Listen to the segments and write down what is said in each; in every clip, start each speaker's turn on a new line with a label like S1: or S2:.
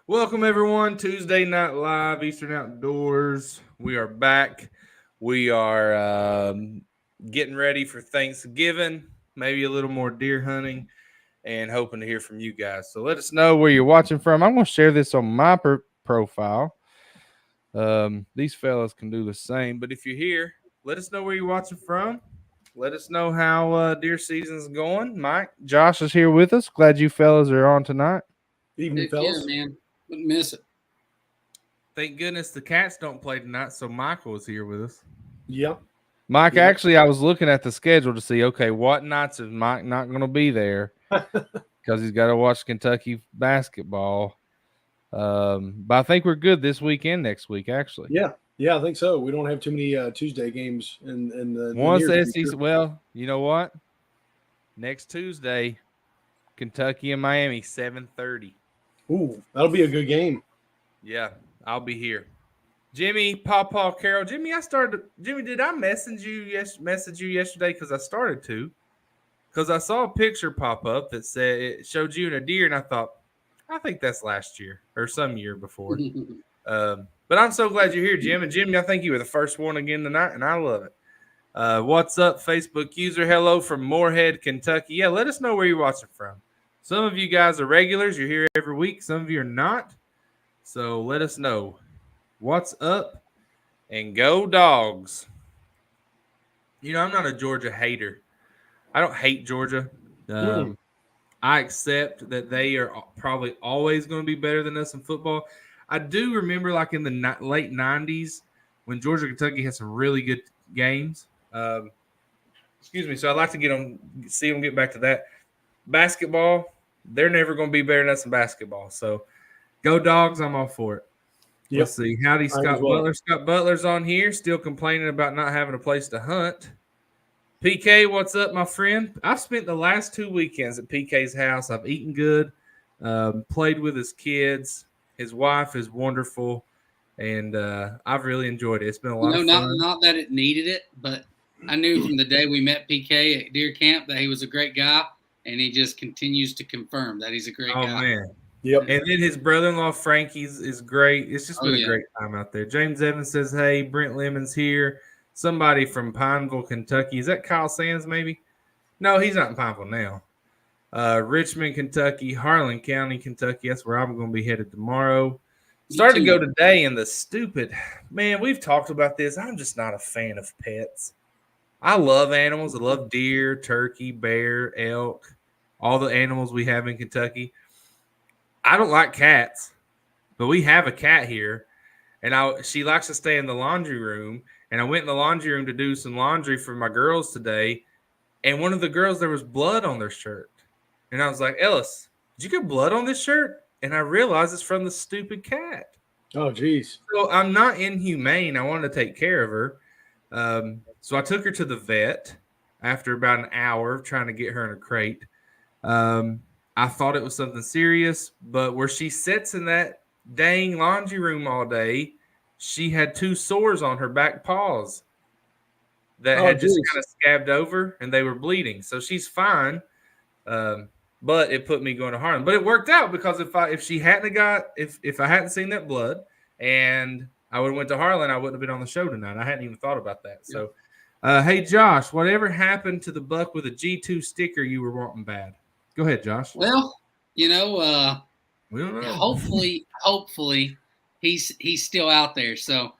S1: Welcome, everyone. Tuesday Night Live, Eastern Outdoors. We are back. We are getting ready for Thanksgiving, maybe a little more deer hunting, and hoping to hear from you guys. So let us know where you're watching from. I'm going to share this on my profile. These fellas can do the same. But if you're here, let us know where you're watching from. Let us know how deer season's going. Mike, Josh is here with us. Glad you fellas are on tonight.
S2: Evening,
S3: Heck yeah,
S2: fellas.
S3: man. Wouldn't miss it.
S1: Thank goodness the cats don't play tonight, so Michael is here with us.
S2: Yep.
S1: Mike,
S2: Yep.
S1: actually, I was looking at the schedule to see, okay, what nights is Mike not going to be there because he's got to watch Kentucky basketball. But I think we're good this weekend, next week, actually.
S2: Yeah, I think so. We don't have too many Tuesday games in the
S1: Once
S2: near
S1: SEC,
S2: future.
S1: well, you know what? Next Tuesday, Kentucky and Miami, 7:30.
S2: Ooh, that'll be a good game.
S1: Yeah, I'll be here. Jimmy, Pawpaw, Carol, Jimmy, Jimmy, did I message you yesterday? Because I started to. Because I saw a picture pop up that said it showed you and a deer, and I thought, I think that's last year or some year before. But I'm so glad you're here, Jim. And Jimmy, I think you were the first one again tonight, and I love it. What's up, Facebook user? Hello from Moorhead, Kentucky. Yeah, let us know where you're watching from. Some of you guys are regulars. You're here every week. Some of you are not. So let us know. What's up? And go dogs. You know, I'm not a Georgia hater. I don't hate Georgia. I accept that they are probably always going to be better than us in football. I do remember, like in the late '90s, when Georgia Kentucky had some really good games. Excuse me. So I'd like to see them get back to that. Basketball, they're never going to be better than us in basketball. So go dogs. I'm all for it.
S2: Yep.
S1: Let's see. Howdy, Scott Butler. Scott Butler's on here, still complaining about not having a place to hunt. PK, what's up, my friend? I've spent the last 2 weekends at PK's house. I've eaten good, played with his kids. His wife is wonderful, and I've really enjoyed it. It's been a lot of fun.
S3: Not that it needed it, but I knew from the day we met PK at deer camp that he was a great guy, and he just continues to confirm that he's a great guy.
S1: Oh, man.
S2: Yep.
S1: And then his brother-in-law, Frankie, is great. It's just been a great time out there. James Evans says, hey, Brent Lemon's here. Somebody from Pineville, Kentucky. Is that Kyle Sands, maybe? No, he's not in Pineville now. Richmond, Kentucky, Harlan County, Kentucky. That's where I'm going to be headed tomorrow. Started to go today in the stupid – man, we've talked about this. I'm just not a fan of pets. I love animals. I love deer, turkey, bear, elk, all the animals we have in Kentucky. I don't like cats, but we have a cat here, and she likes to stay in the laundry room. And I went in the laundry room to do some laundry for my girls today. And one of the girls, there was blood on their shirt. And I was like, Ellis, did you get blood on this shirt? And I realized it's from the stupid cat.
S2: Oh, geez.
S1: So I'm not inhumane. I wanted to take care of her. So I took her to the vet after about an hour of trying to get her in a crate. I thought it was something serious, but where she sits in that dang laundry room all day, she had 2 sores on her back paws that had just kind of scabbed over, and they were bleeding. So she's fine, but it put me going to Harlan. But it worked out because if I hadn't seen that blood and I would have went to Harlan, I wouldn't have been on the show tonight. I hadn't even thought about that. Yeah. So, hey, Josh, whatever happened to the buck with a G2 sticker you were wanting bad? Go ahead, Josh.
S3: Well,
S1: we don't know.
S3: Hopefully he's still out there. So,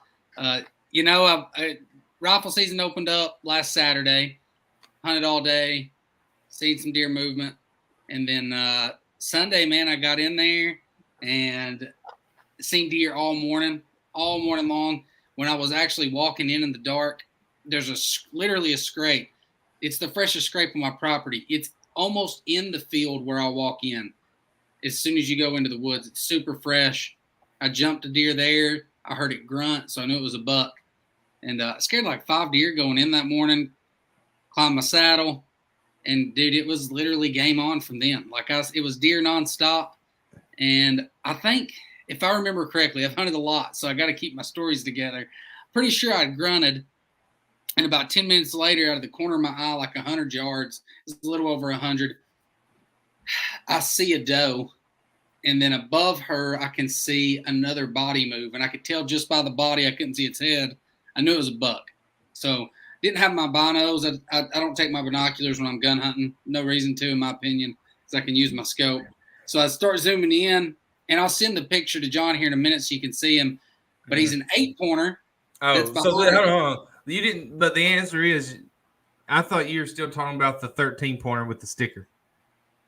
S3: rifle season opened up last Saturday, hunted all day, seen some deer movement. And then Sunday, man, I got in there and seen deer all morning long. When I was actually walking in the dark, there's literally a scrape. It's the freshest scrape on my property. It's almost in the field where I walk in. As soon as you go into the woods, it's super fresh. I jumped a deer there. I heard it grunt, so I knew it was a buck. And I scared like 5 deer going in that morning, climbed my saddle, and, dude, it was literally game on from then. It was deer nonstop. And I think, if I remember correctly, I've hunted a lot, so I got to keep my stories together. Pretty sure I grunted. And about 10 minutes later, out of the corner of my eye, like 100 yards, it's a little over 100, I see a doe and then above her, I can see another body move, and I could tell just by the body. I couldn't see its head. I knew it was a buck. So didn't have my binos. I don't take my binoculars when I'm gun hunting. No reason to, in my opinion, because I can use my scope. So I start zooming in, and I'll send the picture to John here in a minute so you can see him. But he's an 8-pointer.
S1: Oh, so hold on. You didn't. But the answer is, I thought you were still talking about the 13-pointer with the sticker.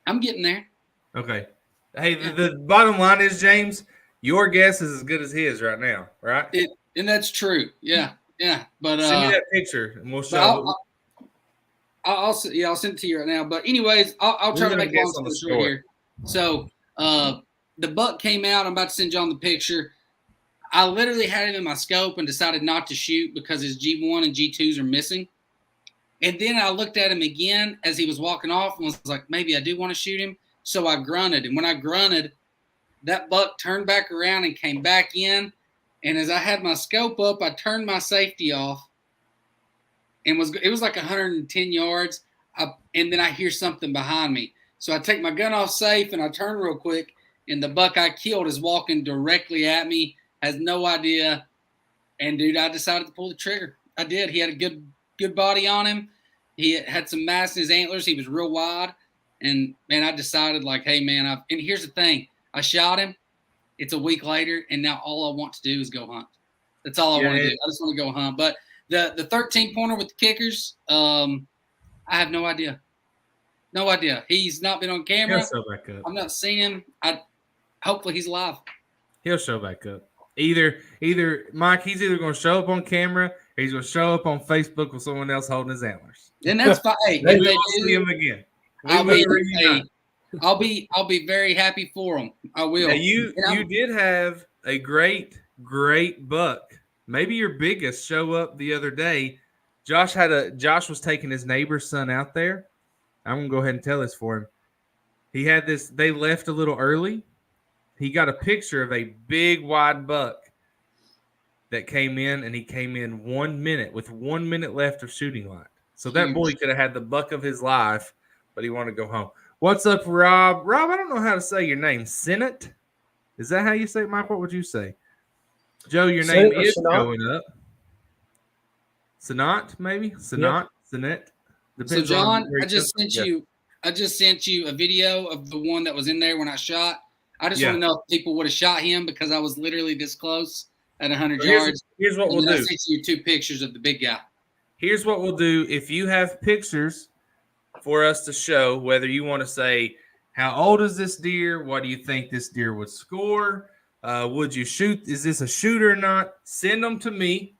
S3: I'm getting there.
S1: Okay. Hey, the bottom line is, James, your guess is as good as his right now, right?
S3: And that's true. Yeah. But
S1: send me that picture, and we'll show.
S3: I'll send it to you right now. But anyways, I'll try to make long story short here. So the buck came out. I'm about to send John the picture. I literally had him in my scope and decided not to shoot because his G1 and G2s are missing. And then I looked at him again as he was walking off and was like, maybe I do want to shoot him. So I grunted. And when I grunted, that buck turned back around and came back in. And as I had my scope up, I turned my safety off. And it was like 110 yards. And then I hear something behind me. So I take my gun off safe and I turn real quick. And the buck I killed is walking directly at me, has no idea. And, dude, I decided to pull the trigger. I did. He had a good body on him. He had some mass in his antlers. He was real wide. And, man, I decided, like, hey, man, and here's the thing. I shot him. It's a week later, and now all I want to do is go hunt. That's all I want to do. I just want to go hunt. But the 13-pointer with the kickers, I have no idea. No idea. He's not been on camera.
S1: He'll show back up.
S3: I've not seen him. Hopefully he's alive.
S1: He'll show back up. Either Mike, he's either going to show up on camera or he's going to show up on Facebook with someone else holding his antlers.
S3: And that's fine. Hey,
S1: we will see him again.
S3: I'll be very happy for him. I will.
S1: Now you did have a great buck. Maybe your biggest show up the other day. Josh was taking his neighbor's son out there. I'm gonna go ahead and tell this for him. He had this. They left a little early. He got a picture of a big wide buck that came in, and he came in 1 minute with 1 minute left of shooting light. So that boy could have had the buck of his life, but he wanted to go home. What's up, Rob? Rob, I don't know how to say your name. Senate? Is that how you say it, Mike? What would you say? Joe, your name is going up. Senat, maybe? Senat? Senate?
S3: So, John, I just sent you a video of the one that was in there when I shot. I just want to know if people would have shot him because I was literally this close at 100 yards.
S1: Here's what we'll do.
S3: I sent you 2 pictures of the big guy.
S1: Here's what we'll do. If you have pictures for us to show, whether you want to say, how old is this deer? What do you think this deer would score? Would you shoot? Is this a shooter or not? Send them to me.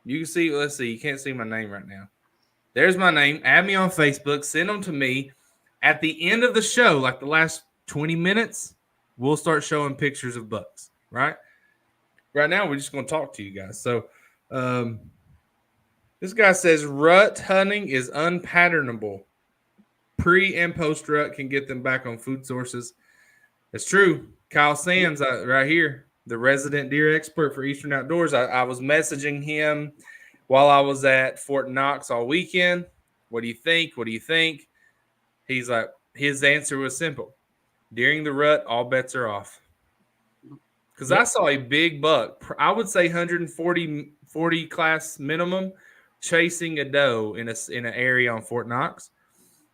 S1: You can see. Let's see. You can't see my name right now. There's my name. Add me on Facebook. Send them to me. At the end of the show, like the last 20 minutes, we'll start showing pictures of bucks, right? Right now, we're just going to talk to you guys. So this guy says rut hunting is unpatternable. Pre- and post-rut can get them back on food sources. That's true. Kyle Sands right here, the resident deer expert for Eastern Outdoors. I was messaging him while I was at Fort Knox all weekend. What do you think? What do you think? He's like, his answer was simple. During the rut, all bets are off. Because I saw a big buck, I would say 140 class minimum, chasing a doe in an area on Fort Knox.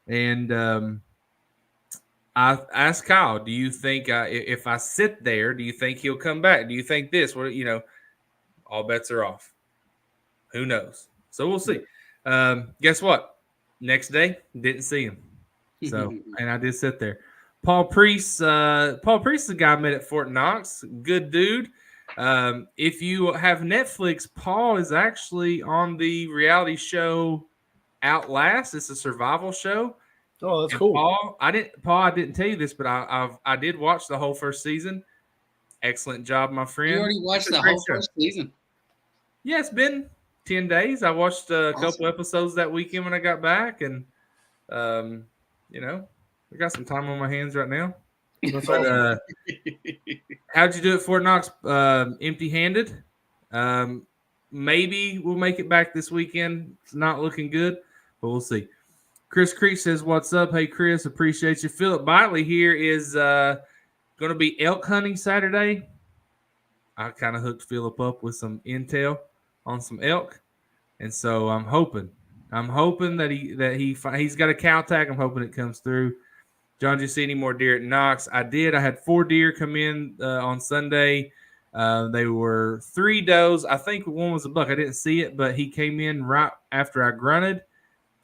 S1: And I asked Kyle, do you think if I sit there, do you think he'll come back? Do you think this? Well, all bets are off. Who knows? So we'll see. Guess what? Next day, didn't see him. So, and I did sit there. Paul Priest is the guy I met at Fort Knox. Good dude. If you have Netflix, Paul is actually on the reality show Outlast. It's a survival show.
S2: Oh, that's
S1: and
S2: cool.
S1: Paul, I didn't tell you this, but I did watch the whole first season. Excellent job, my friend.
S3: You already watched the whole first season?
S1: Yeah, it's been 10 days. I watched a couple episodes that weekend when I got back, and I got some time on my hands right now. But, how'd you do at Fort Knox? Empty-handed. Maybe we'll make it back this weekend. It's not looking good, but we'll see. Chris Creek says, what's up? Hey, Chris, appreciate you. Philip Biley here is Going to be elk hunting Saturday. I kind of hooked Philip up with some intel on some elk, and so I'm hoping that he's got a cow tag. I'm hoping it comes through. John, did you see any more deer at Knox? I did. I had 4 deer come in on Sunday. They were 3 does. I think one was a buck. I didn't see it, but he came in right after I grunted,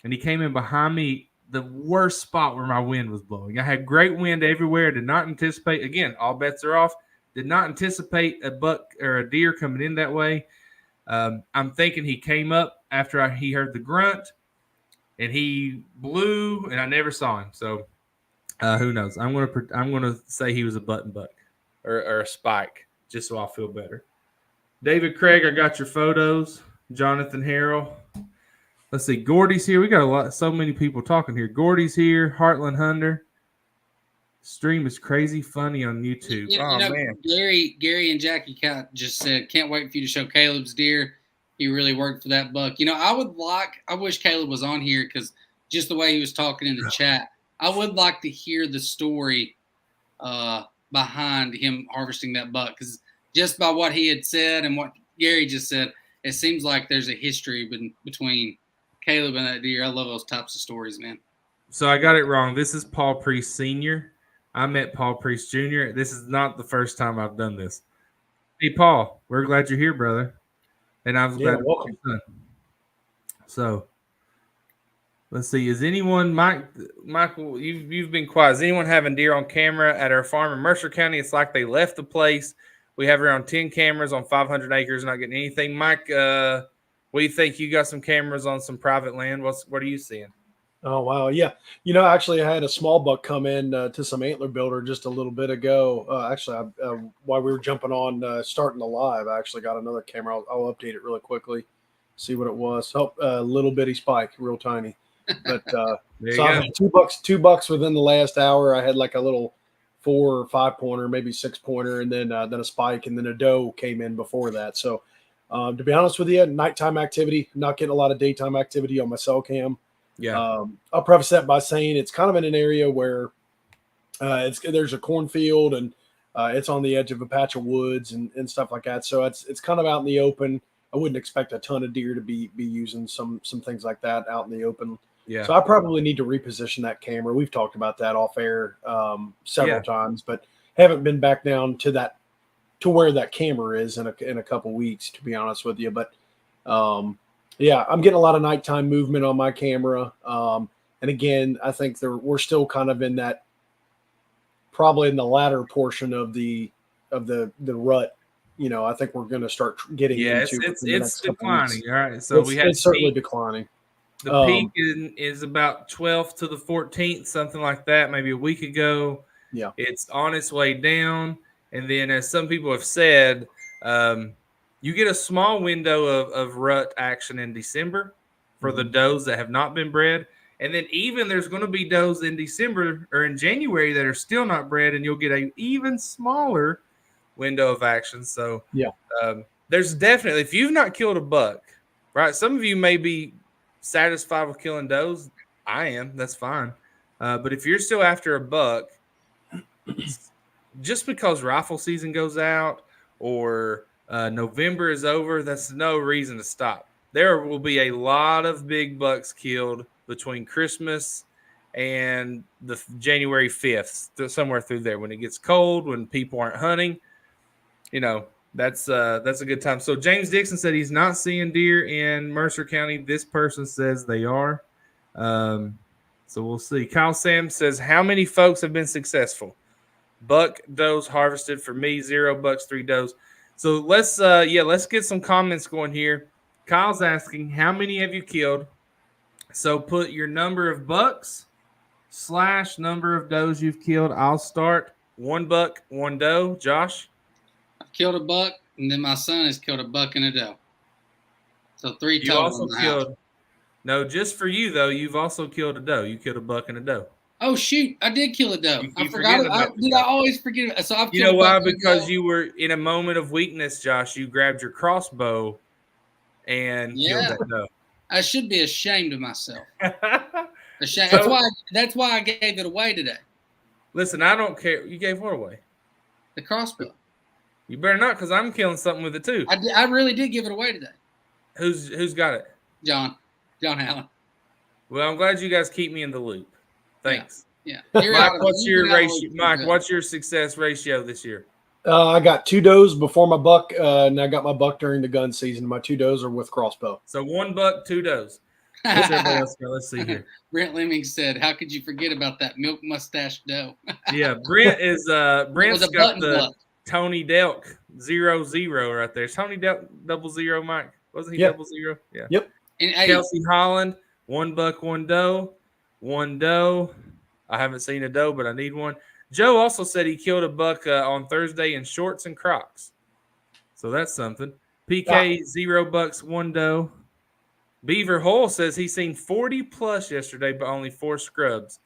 S1: and he came in behind me, the worst spot where my wind was blowing. I had great wind everywhere. Did not anticipate. Again, all bets are off. Did not anticipate a buck or a deer coming in that way. I'm thinking he came up after he heard the grunt, and he blew, and I never saw him. So who knows? I'm gonna say he was a button buck or a spike, just so I feel better. David Craig, I got your photos. Jonathan Harrell. Let's see. Gordy's here. We got so many people talking here. Gordy's here. Heartland Hunter. Stream is crazy funny on YouTube. Man.
S3: Gary and Jackie just said, can't wait for you to show Caleb's deer. He really worked for that buck. I wish Caleb was on here because just the way he was talking in the chat, I would like to hear the story behind him harvesting that buck, because just by what he had said and what Gary just said, it seems like there's a history between Caleb and that deer. I love those types of stories, man.
S1: So I got it wrong. This is Paul Priest Sr. I met Paul Priest Jr. This is not the first time I've done this. Hey, Paul, we're glad you're here, brother. And I was glad to meet your son. So let's see. Is anyone, Michael, you've been quiet. Is anyone having deer on camera at our farm in Mercer County? It's like they left the place. We have around 10 cameras on 500 acres, not getting anything. Mike, what do you think? You got some cameras on some private land. What are you seeing?
S2: Oh, wow. Yeah. Actually, I had a small buck come in to some antler builder just a little bit ago. While we were jumping on, starting the live, I actually got another camera. I'll update it really quickly, see what it was. Oh, little bitty spike, real tiny. But so I had two bucks within the last hour. I had like a little 4 or 5 pointer, maybe 6 pointer, and then a spike, and then a doe came in before that. So to be honest with you, nighttime activity, not getting a lot of daytime activity on my cell cam.
S1: Yeah.
S2: I'll preface that by saying it's kind of in an area where there's a cornfield and it's on the edge of a patch of woods and stuff like that. So it's kind of out in the open. I wouldn't expect a ton of deer to be using some things like that out in the open.
S1: Yeah.
S2: So I probably need to reposition that camera. We've talked about that off air several times, but haven't been back down to where that camera is in a couple weeks, to be honest with you. But yeah, I'm getting a lot of nighttime movement on my camera. And again, I think we're still kind of in that, probably in the latter portion of the rut. I think we're going to start getting into
S1: it's declining. All right. So
S2: it's certainly declining.
S1: The peak is about 12th to the 14th, something like that, maybe a week ago.
S2: Yeah.
S1: It's on its way down. And then, as some people have said, you get a small window of rut action in December for the does that have not been bred. And then even there's going to be does in December or in January that are still not bred, and you'll get an even smaller window of action. So there's definitely, if you've not killed a buck, right, some of you may be satisfied with killing does. I am. That's fine. But if you're still after a buck, just because rifle season goes out or November is over, that's no reason to stop. There will be a lot of big bucks killed between Christmas and the January 5th, somewhere through there, when it gets cold, when people aren't hunting. That's a good time. So James Dixon said he's not seeing deer in Mercer County. This person says they are. So we'll see. Kyle Sam says, how many folks have been successful? Buck does harvested for me, 0 bucks, 3 does. So let's get some comments going here. Kyle's asking, how many have you killed? So put your number of bucks / number of does you've killed. I'll start. 1 buck, 1 doe. Josh?
S3: I've killed a buck, and then my son has killed a buck and a doe. So 3 total.
S1: You also killed. No, just for you though. You've also killed a doe. You killed a buck and a doe.
S3: Oh shoot! I did kill a doe. I forgot. I always forget it. So I've
S1: killed why? Because you were in a moment of weakness, Josh. You grabbed your crossbow and killed that doe.
S3: I should be ashamed of myself. Ashamed. That's why I gave it away today.
S1: Listen, I don't care. You gave what away?
S3: The crossbow.
S1: You better not, because I'm killing something with it too.
S3: I really did give it away today.
S1: Who's got it?
S3: John Allen.
S1: Well, I'm glad you guys keep me in the loop. Thanks.
S3: Yeah.
S1: Mike, what's your ratio? Mike, what's your success ratio this year?
S2: I got 2 does before my buck, and I got my buck during the gun season. My 2 does are with crossbow.
S1: So 1 buck, 2 does. What's everybody else got? Let's see here.
S3: Brent Lemming said, "How could you forget about that milk mustache doe?"
S1: Yeah, Brent is Brent's got the
S3: buck.
S1: Tony Delk 0-0 right there. Is Tony Delk 00, Mike? Wasn't he 00? Yeah.
S2: Yep.
S3: And, hey,
S1: Kelsey Holland, 1 buck, 1 doe. 1 doe. I haven't seen a doe, but I need one. Joe also said he killed a buck on Thursday in shorts and Crocs. So that's something. PK, 0 bucks, 1 doe. Beaver Hole says he's seen 40 plus yesterday, but only 4 scrubs.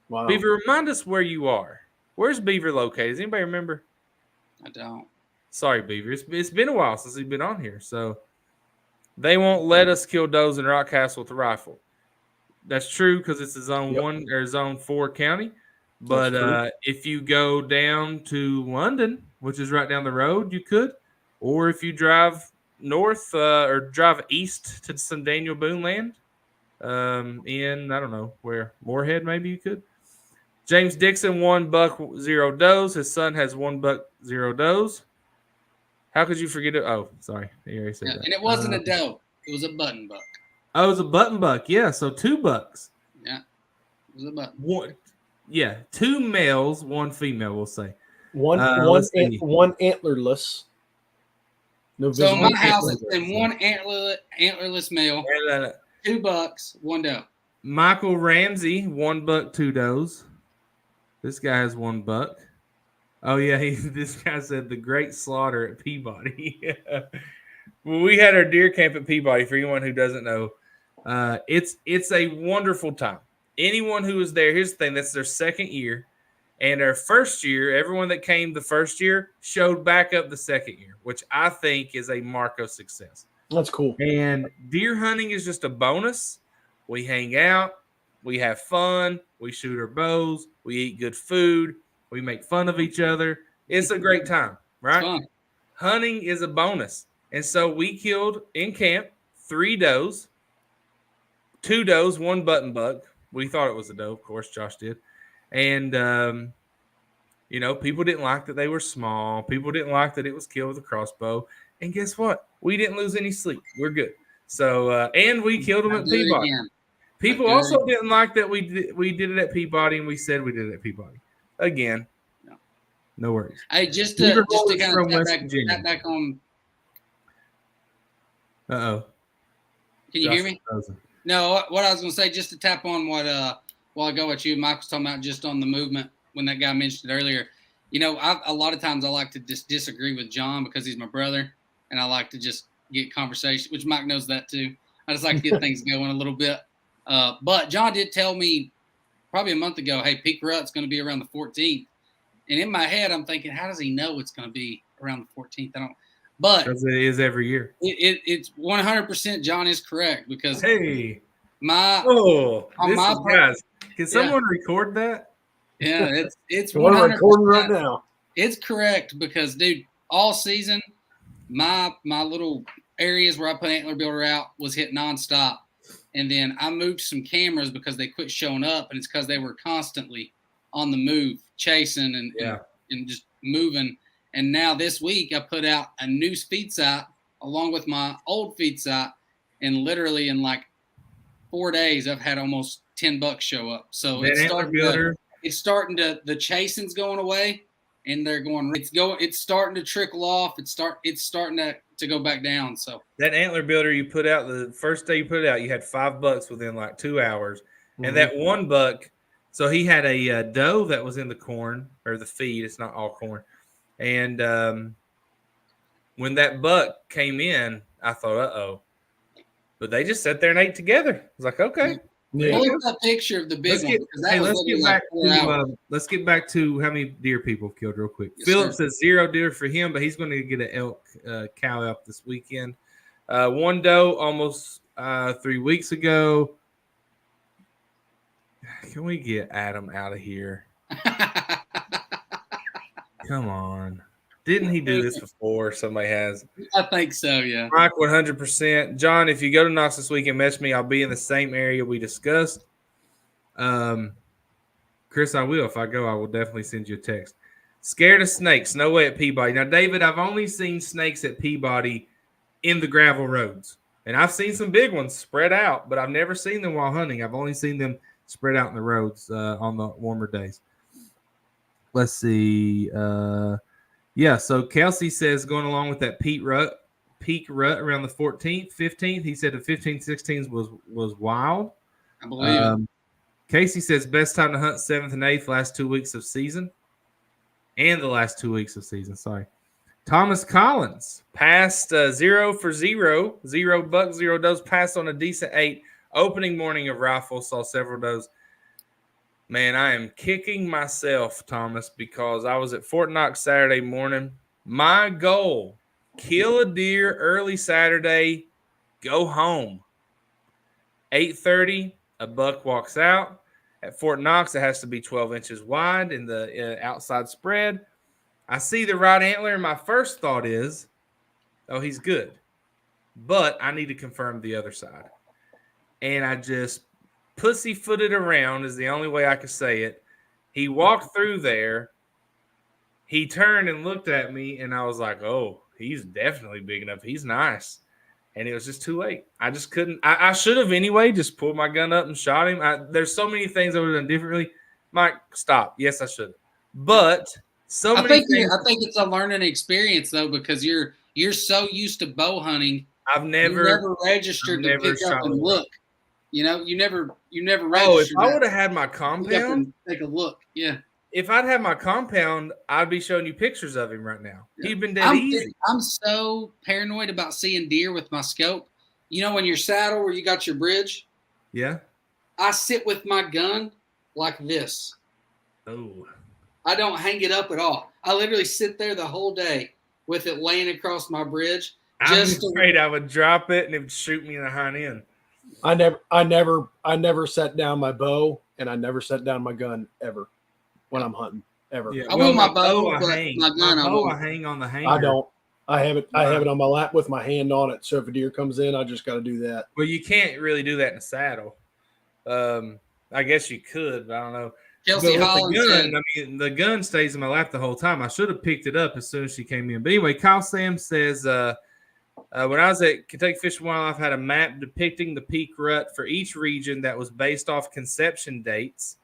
S2: Wow.
S1: Beaver, remind us where you are. Where's Beaver located? Does anybody remember?
S3: I don't.
S1: Sorry, Beaver. It's been a while since he's been on here. So they won't let us kill does in Rockcastle with a rifle. That's true because it's a zone 1 or zone 4 county. But if you go down to London, which is right down the road, you could. Or if you drive north or drive east to some Daniel Boone land in, I don't know, where, Moorhead maybe you could. James Dixon, 1 buck, 0 does. His son has 1 buck, 0 does. How could you forget it? Oh, sorry. You already said that.
S3: And it wasn't a doe. It was a button buck.
S1: Oh, it was a button buck. Yeah, so 2 bucks.
S3: Yeah, it was a button.
S1: 1. Yeah, 2 males, 1 female, we'll say.
S2: One antlerless. No
S3: So
S2: visible
S3: my house has
S2: antlerless.
S3: been 1 antlerless male, 2 bucks, 1 doe.
S1: Michael Ramsey, 1 buck, 2 does. This guy has 1 buck. Oh yeah, this guy said the Great Slaughter at Peabody. Well, we had our deer camp at Peabody. For anyone who doesn't know, it's a wonderful time. Anyone who was there, here's the thing: that's their second year, and their first year. Everyone that came the first year showed back up the second year, which I think is a mark of success.
S2: That's cool.
S1: And deer hunting is just a bonus. We hang out, we have fun, we shoot our bows, we eat good food, we make fun of each other. It's a great time, right? Hunting is a bonus. And so we killed in camp 3 does, 2 does, 1 button buck. We thought it was a doe, of course, Josh did. And, people didn't like that they were small. People didn't like that it was killed with a crossbow. And guess what? We didn't lose any sleep. We're good. So, and we killed them at Peabody. People also didn't like that we did it at Peabody, and we said we did it at Peabody. Again, no worries.
S3: Hey, just to kind of tap back on.
S1: Uh-oh.
S3: Can you hear me? No, what I was going to say, just to tap on what while ago what you and Mike was talking about, just on the movement when that guy mentioned it earlier. A lot of times I like to just disagree with John because he's my brother, and I like to just get conversation, which Mike knows that too. I just like to get things going a little bit. But John did tell me probably a month ago, hey, peak rut's going to be around the 14th. And in my head, I'm thinking, how does he know it's going to be around the 14th? I don't. But
S1: because it is every year.
S3: It's 100%. John is correct because
S1: guys, can someone record that?
S3: Yeah, it's
S2: we're recording right now.
S3: It's correct because, dude, all season, my little areas where I put antler builder out was hit nonstop, and then I moved some cameras because they quit showing up, and it's because they were constantly on the move, chasing and just moving. And now this week I put out a new feed site along with my old feed site, and literally in like 4 days I've had almost 10 bucks show up. So it's starting to the chasing's going away, and they're going. It's starting to trickle off. It's starting to go back down. So
S1: that antler builder you put out the first day you put it out, you had 5 bucks within like 2 hours, and that 1 buck. So he had a doe that was in the corn or the feed. It's not all corn. And when that buck came in, I thought, uh-oh. But they just sat there and ate together. I was like, okay.
S3: Yeah. Pull up that picture of the big one.
S1: Let's get back to how many deer people have killed real quick.
S3: Yes,
S1: Philip says 0 deer for him, but he's going to get an elk cow elk this weekend. 1 doe almost 3 weeks ago. Can we get Adam out of here? Come on. Didn't he do this before? Somebody has.
S3: I think so, yeah.
S1: Mike, 100%. John, if you go to Knox this weekend, message me. I'll be in the same area we discussed. Chris, I will. If I go, I will definitely send you a text. Scared of snakes? No way at Peabody. Now, David, I've only seen snakes at Peabody in the gravel roads. And I've seen some big ones spread out, but I've never seen them while hunting. I've only seen them spread out in the roads on the warmer days. Let's see. Yeah, so Kelsey says going along with that peak rut around the 14th, 15th. He said the 15th, 16th was wild.
S3: I believe it.
S1: Casey says best time to hunt 7th and 8th last 2 weeks of season. And the last 2 weeks of season, sorry. Thomas Collins passed 0 for 0. 0 bucks, 0 does. Passed on a decent 8. Opening morning of rifle, saw several does. Man, I am kicking myself, Thomas, because I was at Fort Knox Saturday morning. My goal, kill a deer early Saturday, go home. 8:30, a buck walks out. At Fort Knox, it has to be 12 inches wide in the outside spread. I see the right antler, and my first thought is, oh, he's good. But I need to confirm the other side. And I just pussyfooted around is the only way I could say it. He walked through there. He turned and looked at me, and I was like, oh, he's definitely big enough. He's nice. And it was just too late. I just couldn't. I should have anyway just pulled my gun up and shot him. There's so many things I would have done differently. Mike, stop. Yes, I should have. But I think
S3: it's a learning experience, though, because you're so used to bow hunting.
S1: I've never
S3: registered to pick up and look. You know, you never registered.
S1: Oh, if I would have had my compound,
S3: take a look. Yeah.
S1: If I'd had my compound, I'd be showing you pictures of him right now. Yeah. He'd been dead easy.
S3: I'm so paranoid about seeing deer with my scope. You know, when you're saddle where you got your bridge?
S1: Yeah.
S3: I sit with my gun like this.
S1: Oh.
S3: I don't hang it up at all. I literally sit there the whole day with it laying across my bridge.
S1: I'm afraid I would drop it and it would shoot me in the hind end.
S2: I never set down my bow, and I never set down my gun ever when I'm hunting ever.
S3: Yeah, I will my bow, but my gun
S1: I hang on the hanger.
S2: I don't. I have it on my lap with my hand on it. So if a deer comes in, I just got to do that.
S1: Well, you can't really do that in a saddle. I guess you could, but I don't know.
S3: Kelsey Holland
S1: the gun stays in my lap the whole time. I should have picked it up as soon as she came in. But anyway, Kyle Sam says, when I was at Kentucky Fish and Wildlife, I had a map depicting the peak rut for each region that was based off conception dates,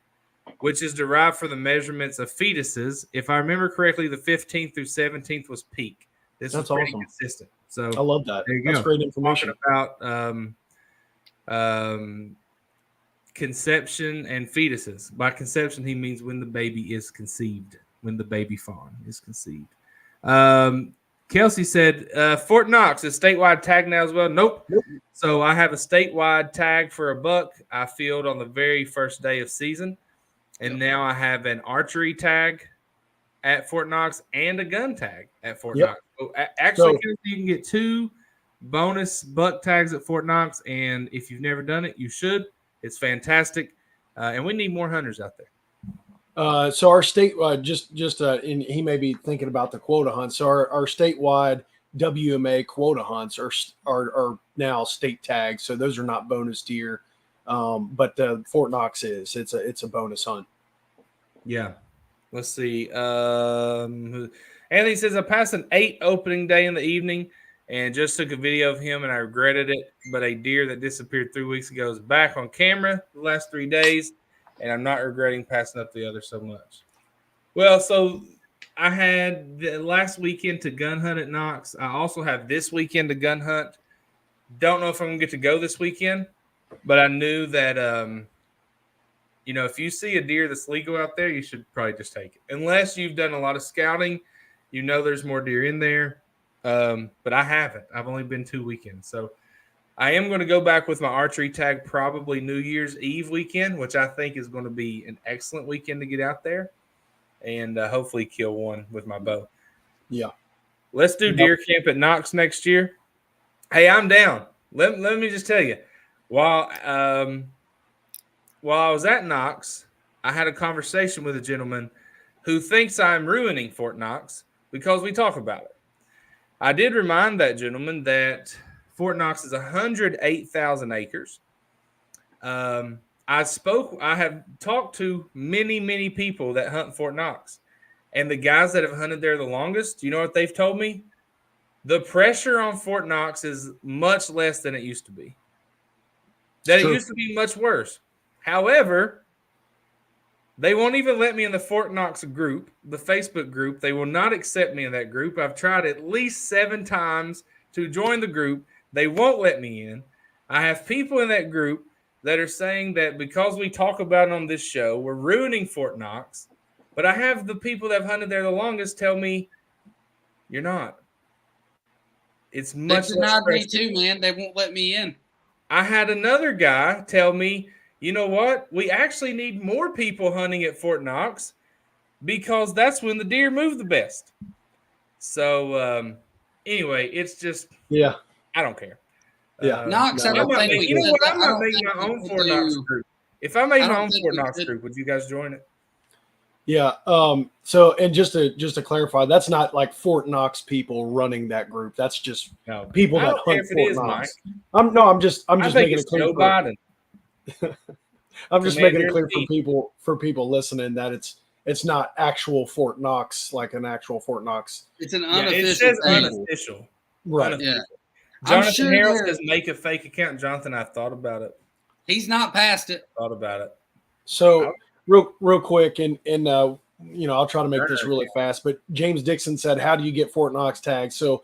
S1: which is derived from the measurements of fetuses. If I remember correctly, the 15th through 17th was peak. That's pretty awesome. Consistent. So
S2: I love that.
S1: There you
S2: That's
S1: go.
S2: Great information.
S1: Talking about conception and fetuses. By conception, he means when the baby is conceived, when the baby fawn is conceived. Kelsey said, Fort Knox is statewide tag now as well. Nope. So I have a statewide tag for a buck I filled on the very first day of season. And now I have an archery tag at Fort Knox and a gun tag at Fort Knox. So actually, you can get 2 bonus buck tags at Fort Knox. And if you've never done it, you should. It's fantastic. And we need more hunters out there.
S2: So our statewide, and he may be thinking about the quota hunts. So our statewide WMA quota hunts are now state tags. So those are not bonus deer, but Fort Knox is. It's a bonus hunt.
S1: Yeah. Let's see. Anthony says I passed an 8 opening day in the evening and just took a video of him and I regretted it. But a deer that disappeared 3 weeks ago is back on camera the last 3 days. And I'm not regretting passing up the other so much. Well, so I had the last weekend to gun hunt at Knox. I also have this weekend to gun hunt. Don't know if I'm going to get to go this weekend, but I knew that, if you see a deer that's legal out there, you should probably just take it. Unless you've done a lot of scouting, there's more deer in there. But I haven't. I've only been 2 weekends. So I am going to go back with my archery tag probably New Year's Eve weekend, which I think is going to be an excellent weekend to get out there and hopefully kill one with my bow.
S2: Yeah.
S1: Let's do deer camp at Knox next year. Hey, I'm down. Let me just tell you, while I was at Knox, I had a conversation with a gentleman who thinks I'm ruining Fort Knox because we talk about it. I did remind that gentleman that Fort Knox is 108,000 acres. I have talked to many people that hunt Fort Knox, and the guys that have hunted there the longest, you know what they've told me? The pressure on Fort Knox is much less than it used to be. That it used to be much worse. However, they won't even let me in the Fort Knox group, the Facebook group. They will not accept me in that group. I've tried at least 7 times to join the group. They won't let me in. I have people in that group that are saying that because we talk about it on this show, we're ruining Fort Knox. But I have the people that have hunted there the longest tell me, you're not. It's much
S3: They
S1: less
S3: denied me
S1: pressure.
S3: too, man. They won't let me in.
S1: I had another guy tell me, you know what? We actually need more people hunting at Fort Knox because that's when the deer move the best. So anyway, it's just I don't care.
S3: Knox, I
S1: I
S3: don't
S1: might
S3: think
S1: make,
S3: we
S1: you know
S3: could.
S1: what? I
S3: I
S1: might
S3: don't
S1: make
S3: think
S1: my
S3: we
S1: own
S3: could
S1: Fort Knox
S3: do.
S1: group. If I made
S3: I
S1: my
S3: don't
S1: own
S3: think
S1: Fort
S3: we
S1: Knox
S3: could.
S1: group, would you guys join it?
S2: Yeah. So, and just to clarify, that's not like Fort Knox people running that group. That's just
S1: No.
S2: people
S1: I
S2: that
S1: don't care
S2: hunt
S1: if it
S2: Fort
S1: is, Mike.
S2: Knox. I'm just
S1: I think
S2: making
S1: it's
S2: it clear
S1: Joe
S2: for
S1: Biden.
S2: I'm just making it clear
S1: Commander-in-Chief.
S2: for people listening that it's not actual Fort Knox, like an actual Fort Knox.
S3: It's an
S1: Yeah,
S3: unofficial
S1: it says
S3: thing.
S1: unofficial.
S2: Right.
S1: Unofficial.
S3: Yeah. I'm
S1: Jonathan
S3: sure
S1: Harrell
S3: they're-
S1: says make a fake account. Jonathan, I've thought about it.
S3: He's not past it.
S1: Thought about it.
S2: So real quick, and I'll try to make this really fast. But James Dixon said, "How do you get Fort Knox tagged?" So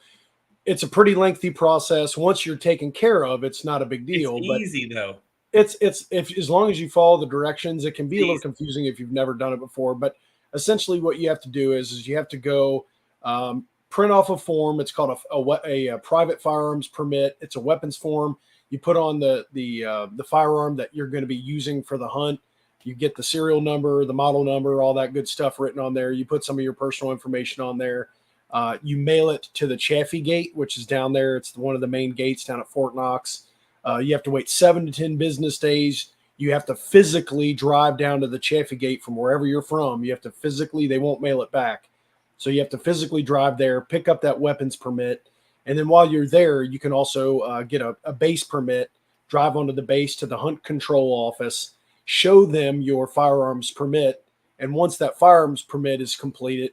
S2: it's a pretty lengthy process. Once you're taken care of, it's not a big deal.
S1: It's
S2: but
S1: easy though.
S2: It's if as long as you follow the directions, it can be a little
S1: Easy.
S2: confusing if you've never done it before. But essentially, what you have to do is you have to go print off a form. It's called a private firearms permit. It's a weapons form. You put on the firearm that you're going to be using for the hunt. You get the serial number, the model number, all that good stuff written on there. You put some of your personal information on there. You mail it to the Chaffee Gate, which is down there. It's one of the main gates down at Fort Knox. You have to wait 7 to 10 business days. You have to physically drive down to the Chaffee Gate from wherever you're from. You have to physically, they won't mail it back. So you have to physically drive there, pick up that weapons permit. And then while you're there, you can also get a base permit, drive onto the base to the hunt control office, show them your firearms permit. And once that firearms permit is completed,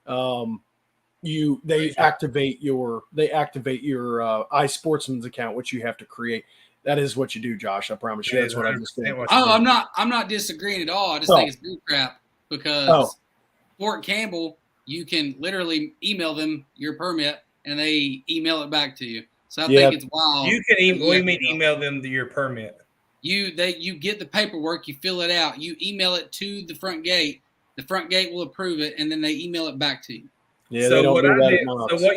S2: they activate your iSportsman's account, which you have to create. That is what you do, Josh. I promise you. That's what I just did.
S3: I'm not disagreeing at all. I just think it's bull crap because Fort Campbell, you can literally email them your permit and they email it back to you. So I think it's wild.
S1: You can email them your permit.
S3: You get the paperwork, you fill it out, you email it to the front gate. The front gate will approve it, and then they email it back to you.
S2: Yeah, so
S1: what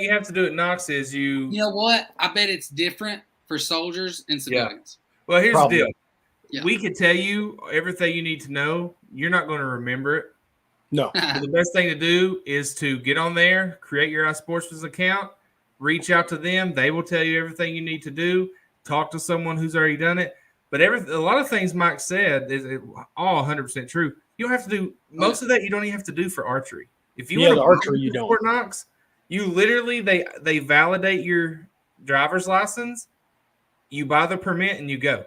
S1: you have to do at Knox is
S3: you know what? I bet it's different for soldiers and civilians.
S1: Yeah. Well, here's the deal. Yeah. We could tell you everything you need to know. You're not going to remember it.
S2: No.
S1: So the best thing to do is to get on there, create your iSportsman's account, reach out to them. They will tell you everything you need to do. Talk to someone who's already done it. But a lot of things Mike said is all 100% true. You don't have to do most of that. You don't even have to do for archery. If you want to
S2: archery, you don't.
S1: Fort Knox, you literally they validate your driver's license. You buy the permit and you go.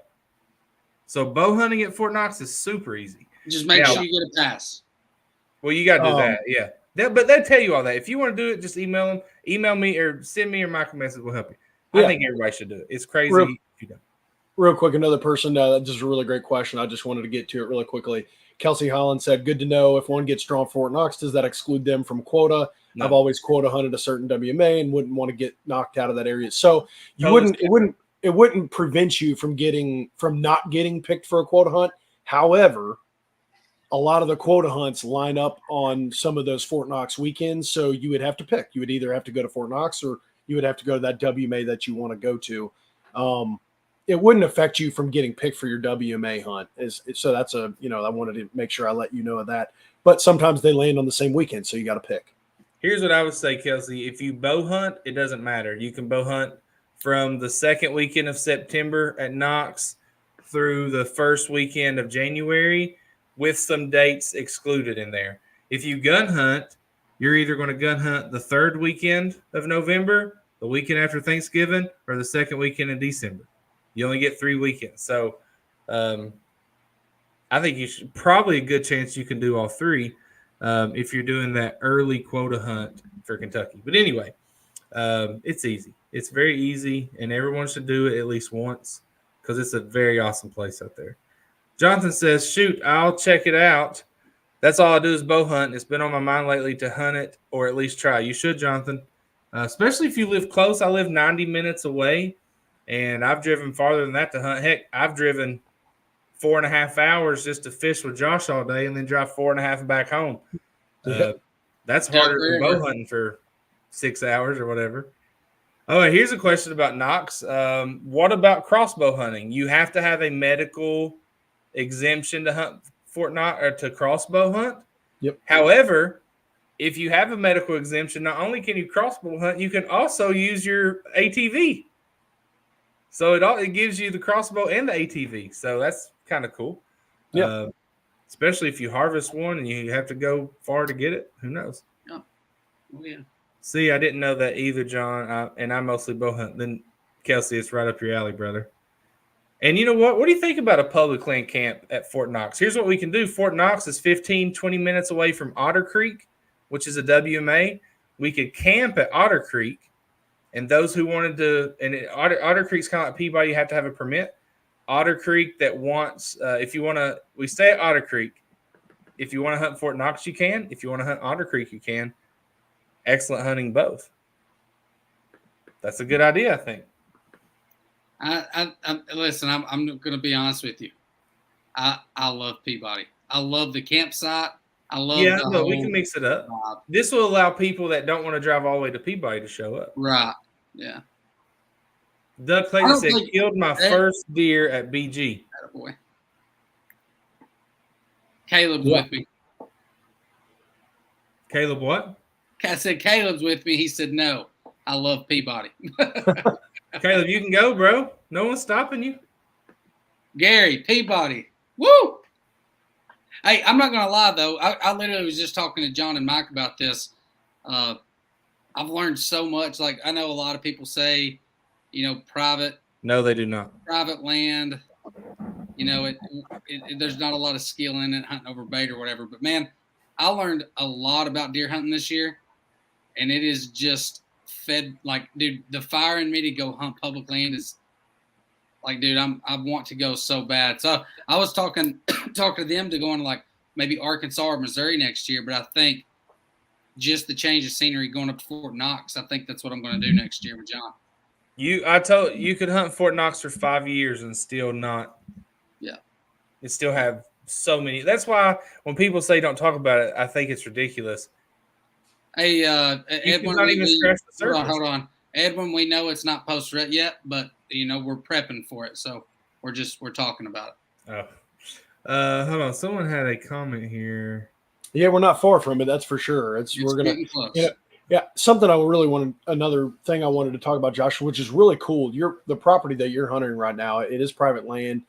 S1: So bow hunting at Fort Knox is super easy.
S3: Just make sure you get a pass.
S1: Well, you got to do that, yeah. But they'll tell you all that. If you want to do it, just email them. Email me or send me your Michael message. Will help you. I think everybody should do it. It's crazy if you don't.
S2: Real quick, another person, just a really great question. I just wanted to get to it really quickly. Kelsey Holland said, good to know if one gets drawn Fort Knox, does that exclude them from quota? No. I've always quota hunted a certain WMA and wouldn't want to get knocked out of that area. So it wouldn't prevent you from not getting picked for a quota hunt. However, a lot of the quota hunts line up on some of those Fort Knox weekends. So you would have to pick. You would either have to go to Fort Knox or you would have to go to that WMA that you want to go to. It wouldn't affect you from getting picked for your WMA hunt. So that's I wanted to make sure I let you know of that. But sometimes they land on the same weekend, so you got to pick.
S1: Here's what I would say, Kelsey. If you bow hunt, it doesn't matter. You can bow hunt from the second weekend of September at Knox through the first weekend of January with some dates excluded in there. If you gun hunt, you're either going to gun hunt the third weekend of November, the weekend after Thanksgiving, or the second weekend in December. You only get 3 weekends. So I think you should probably a good chance you can do all three if you're doing that early quota hunt for Kentucky. But anyway, it's easy. It's very easy, and everyone should do it at least once because it's a very awesome place out there. Jonathan says, shoot, I'll check it out. That's all I do is bow hunt. It's been on my mind lately to hunt it or at least try. You should, Jonathan, especially if you live close. I live 90 minutes away, and I've driven farther than that to hunt. Heck, I've driven 4.5 hours just to fish with Josh all day and then drive 4.5 back home. That's harder than bow hunting for 6 hours or whatever. Oh, here's a question about Knox. What about crossbow hunting? You have to have a medical exemption to hunt Fort Knox or to crossbow hunt.
S2: Yep.
S1: However, if you have a medical exemption, not only can you crossbow hunt, you can also use your ATV. So it gives you the crossbow and the ATV. So that's kind of cool.
S2: Yeah.
S1: Especially if you harvest one and you have to go far to get it. Who knows?
S3: Oh, yeah.
S1: See, I didn't know that either, John. And I mostly bow hunt. Then, Kelsey, it's right up your alley, brother. And you know what? What do you think about a public land camp at Fort Knox? Here's what we can do. Fort Knox is 15, 20 minutes away from Otter Creek, which is a WMA. We could camp at Otter Creek. And those who wanted to – and Otter Creek's kind of like Peabody. You have to have a permit. Otter Creek that wants if you want to – we stay at Otter Creek. If you want to hunt Fort Knox, you can. If you want to hunt Otter Creek, you can. Excellent hunting both. That's a good idea, I think.
S3: I listen. I'm going to be honest with you. I love Peabody. I love the campsite. I love.
S1: Yeah, no, we can mix it up. This will allow people that don't want to drive all the way to Peabody to show up.
S3: Right. Yeah.
S1: Doug Clayton said, "Killed my first deer at BG."
S3: Boy. Caleb's with me.
S1: Caleb, what?
S3: I said Caleb's with me. He said no. I love Peabody.
S1: Caleb, you can go, bro. No one's stopping you.
S3: Gary, Peabody. Woo! Hey, I'm not going to lie, though. I literally was just talking to John and Mike about this. I've learned so much. Like, I know a lot of people say, private.
S1: No, they do not.
S3: Private land, there's not a lot of skill in it, hunting over bait or whatever. But, man, I learned a lot about deer hunting this year, and it is just – dude, the fire in me to go hunt public land is like, dude, I want to go so bad. So I was talking to them to go into like maybe Arkansas or Missouri next year, but I think just the change of scenery going up to Fort Knox, I think that's what I'm going to do next year with John.
S1: You could hunt Fort Knox for 5 years and still not.
S3: Yeah.
S1: You still have so many. That's why when people say don't talk about it, I think it's ridiculous.
S3: Hey, Edwin, hold on. Edwin, we know it's not Post-Rut yet, but we're prepping for it, so we're talking about it.
S1: Oh, hold on. Someone had a comment here.
S2: Yeah, we're not far from it. That's for sure. We're gonna close. Yeah. Something another thing I wanted to talk about, Josh, which is really cool. The property that you're hunting right now, it is private land,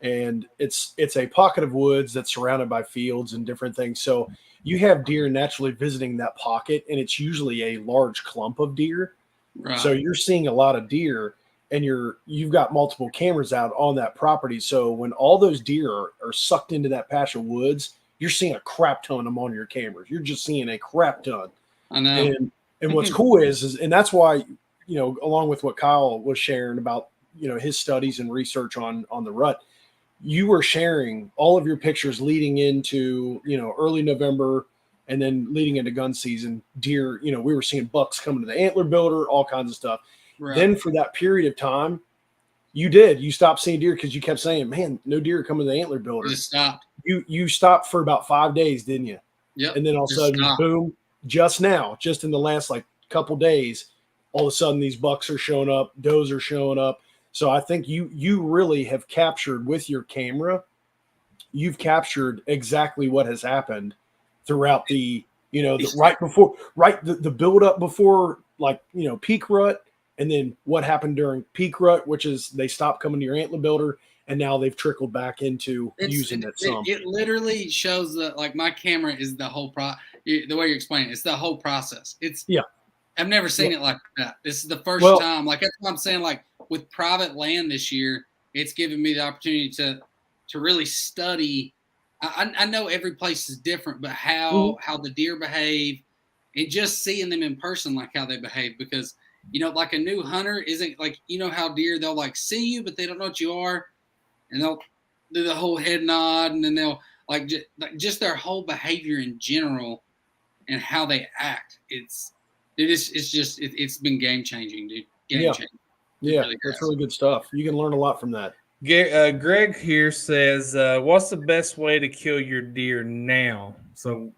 S2: and it's a pocket of woods that's surrounded by fields and different things. So you have deer naturally visiting that pocket, and it's usually a large clump of deer. Right. So you're seeing a lot of deer, and you've got multiple cameras out on that property. So when all those deer are sucked into that patch of woods, you're seeing a crap ton of them on your cameras. You're just seeing a crap ton.
S3: I know.
S2: And what's cool is and that's why, along with what Kyle was sharing about, his studies and research on the rut, you were sharing all of your pictures leading into, early November and then leading into gun season. Deer, we were seeing bucks coming to the antler builder, all kinds of stuff. Right. Then for that period of time, you stopped seeing deer because you kept saying, man, no deer coming to the antler builder.
S3: Just stopped.
S2: You stopped for about 5 days, didn't you?
S3: Yep.
S2: And then all of a sudden, boom, just in the last couple days, all of a sudden these bucks are showing up, does are showing up. So I think you really have captured with your camera, you've captured exactly what has happened throughout the build up before peak rut, and then what happened during peak rut, which is they stopped coming to your antler builder, and now they've trickled back into using it some.
S3: It literally shows that my camera is the whole the way you're explaining it. It's the whole process.
S2: Yeah.
S3: I've never seen it like that. This is the first time. Like that's what I'm saying. Like with private land this year, it's given me the opportunity to really study. I know every place is different, but how the deer behave, and just seeing them in person, like how they behave, because like a new hunter isn't like how deer, they'll like see you, but they don't know what you are, and they'll do the whole head nod, and then they'll like just their whole behavior in general and how they act. It's been game changing, dude. Game changing.
S2: Yeah, that's really good stuff. You can learn a lot from that.
S1: Greg here says, what's the best way to kill your deer now? So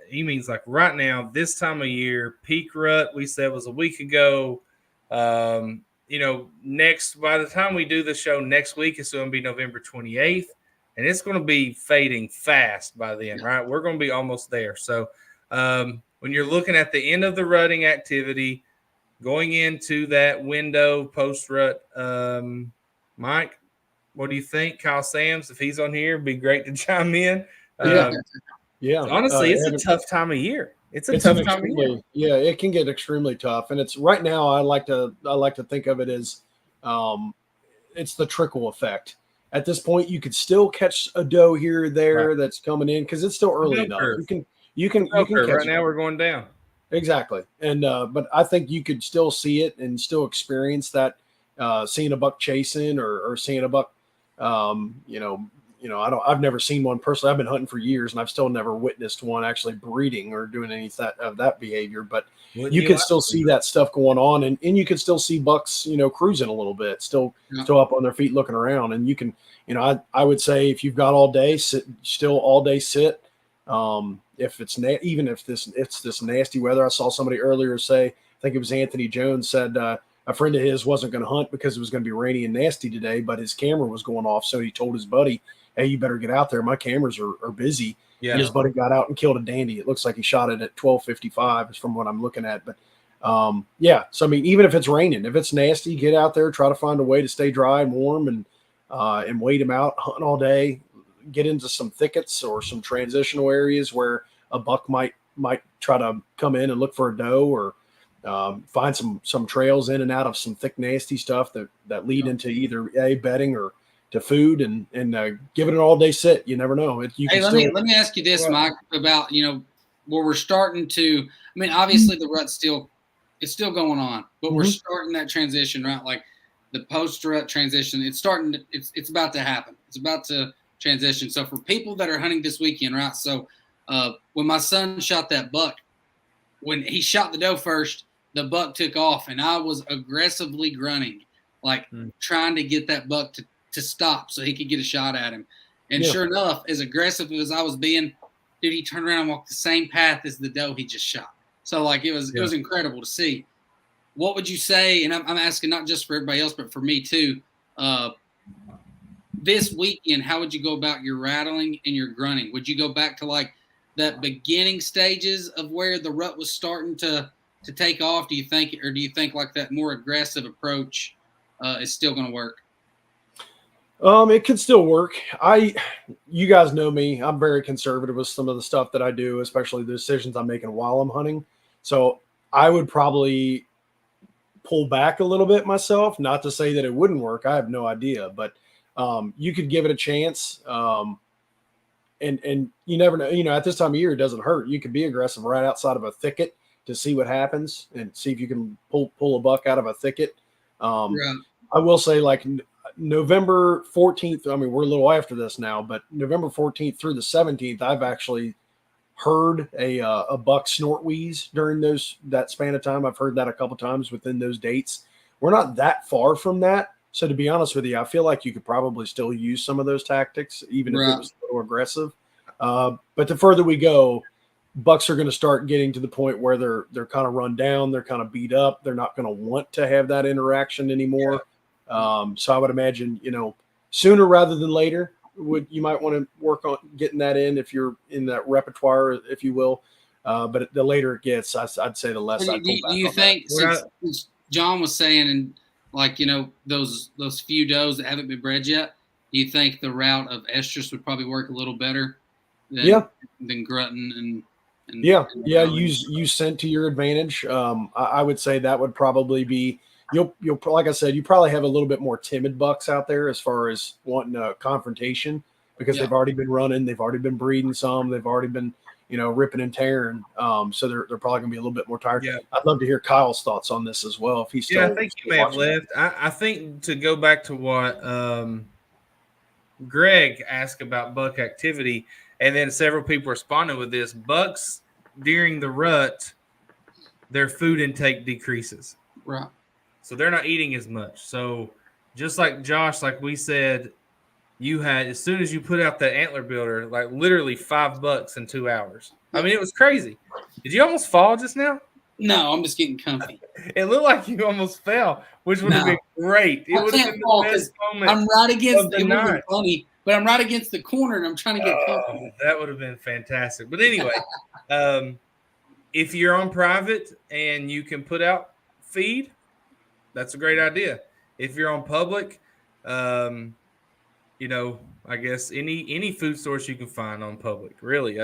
S1: he means like right now, this time of year, peak rut, we said was a week ago. By the time we do the show next week, it's going to be November 28th, and it's going to be fading fast by then, right? We're going to be almost there. So when you're looking at the end of the rutting activity, going into that window post-rut, Mike, what do you think? Kyle Sams, if he's on here, it'd be great to chime in.
S2: Yeah.
S1: Honestly, it's a tough time of year. It's a tough time of year.
S2: Yeah, it can get extremely tough. And it's right now, I like to think of it as it's the trickle effect. At this point, you could still catch a doe here or there that's coming in because it's still early enough. You can catch
S1: right now. We're going down.
S2: Exactly. And but I think you could still see it and still experience that seeing a buck chasing or seeing a buck I've never seen one personally. I've been hunting for years and I've still never witnessed one actually breeding or doing any of that behavior, but you can still see that stuff going on, and you can still see bucks, cruising a little bit, still up on their feet looking around. And you can, I would say if you've got all day, sit. If it's even if it's this nasty weather. I saw somebody earlier say, I think it was Anthony Jones, said a friend of his wasn't going to hunt because it was going to be rainy and nasty today, but his camera was going off. So he told his buddy, hey, you better get out there. My cameras are busy. Yeah. And his buddy got out and killed a dandy. It looks like he shot it at 12:55 is from what I'm looking at. But so I mean, even if it's raining, if it's nasty, get out there, try to find a way to stay dry and warm and wait him out, hunt all day, get into some thickets or some transitional areas where a buck might try to come in and look for a doe, or find some trails in and out of some thick, nasty stuff that lead into either bedding or to food, and give it an all day sit. You never know. Let
S3: me ask you this, Mike, about where we're starting to. I mean, obviously the rut's still going on, but we're starting that transition, right? Like the post-rut transition. It's starting. It's about to happen. It's about to transition. So for people that are hunting this weekend, right? So when my son shot that buck, when he shot the doe first, the buck took off, and I was aggressively grunting, like trying to get that buck to stop so he could get a shot at him. And sure enough, as aggressive as I was being, dude, he turned around and walked the same path as the doe he just shot. So like it was incredible to see. What would you say? And I'm asking not just for everybody else, but for me too. This weekend, how would you go about your rattling and your grunting? Would you go back to like that beginning stages of where the rut was starting to take off? Do you think like that more aggressive approach is still going to work?
S2: It could still work. You guys know me. I'm very conservative with some of the stuff that I do, especially the decisions I'm making while I'm hunting. So I would probably pull back a little bit myself. Not to say that it wouldn't work. I have no idea, but you could give it a chance. And you never know. At this time of year, it doesn't hurt. You could be aggressive right outside of a thicket to see what happens and see if you can pull a buck out of a thicket. I will say, like, November 14th, I mean, we're a little after this now, but November 14th through the 17th, I've actually heard a buck snort wheeze during that span of time. I've heard that a couple times within those dates. We're not that far from that. So to be honest with you, I feel like you could probably still use some of those tactics, even if it was a little aggressive. But the further we go, bucks are going to start getting to the point where they're kind of run down. They're kind of beat up. They're not going to want to have that interaction anymore. So I would imagine, sooner rather than later, you might want to work on getting that in if you're in that repertoire, if you will. But the later it gets, I'd say the less I'd pull back.
S3: Do you think, since John was saying, and like, those few does that haven't been bred yet, do you think the route of estrus would probably work a little better than grunting? And
S2: Use scent to your advantage. I would say that would probably be you'll like I said, you probably have a little bit more timid bucks out there as far as wanting a confrontation because they've already been running, they've already been breeding some, they've already been ripping and tearing. So they're probably gonna be a little bit more tired.
S1: Yeah.
S2: I'd love to hear Kyle's thoughts on this as well if he's still.
S1: I think he may have left. I think to go back to what Greg asked about buck activity, and then several people responded with this: bucks during the rut, their food intake decreases.
S3: Right.
S1: So they're not eating as much. So just like Josh, like we said, you had as soon as you put out that antler builder, like literally 5 bucks in 2 hours. I mean, it was crazy. Did you almost fall just now?
S3: No, I'm just getting comfy.
S1: It looked like you almost fell, which would have been great. It would have been the best moment.
S3: I'm right against
S1: the night.
S3: Funny, but I'm right against the corner and I'm trying to get comfy.
S1: That would have been fantastic. But anyway, if you're on private and you can put out feed, that's a great idea. If you're on public, I guess any food source you can find on public, really.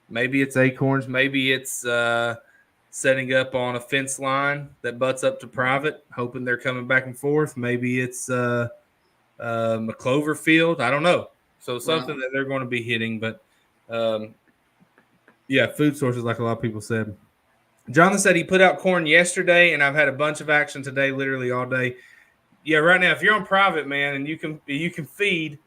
S1: Maybe it's acorns, maybe it's setting up on a fence line that butts up to private, hoping they're coming back and forth. Maybe it's a clover field. I don't know. So something that they're going to be hitting. But, food sources, like a lot of people said. Jonathan said he put out corn yesterday, and I've had a bunch of action today, literally all day. Yeah, right now, if you're on private, man, and you can feed,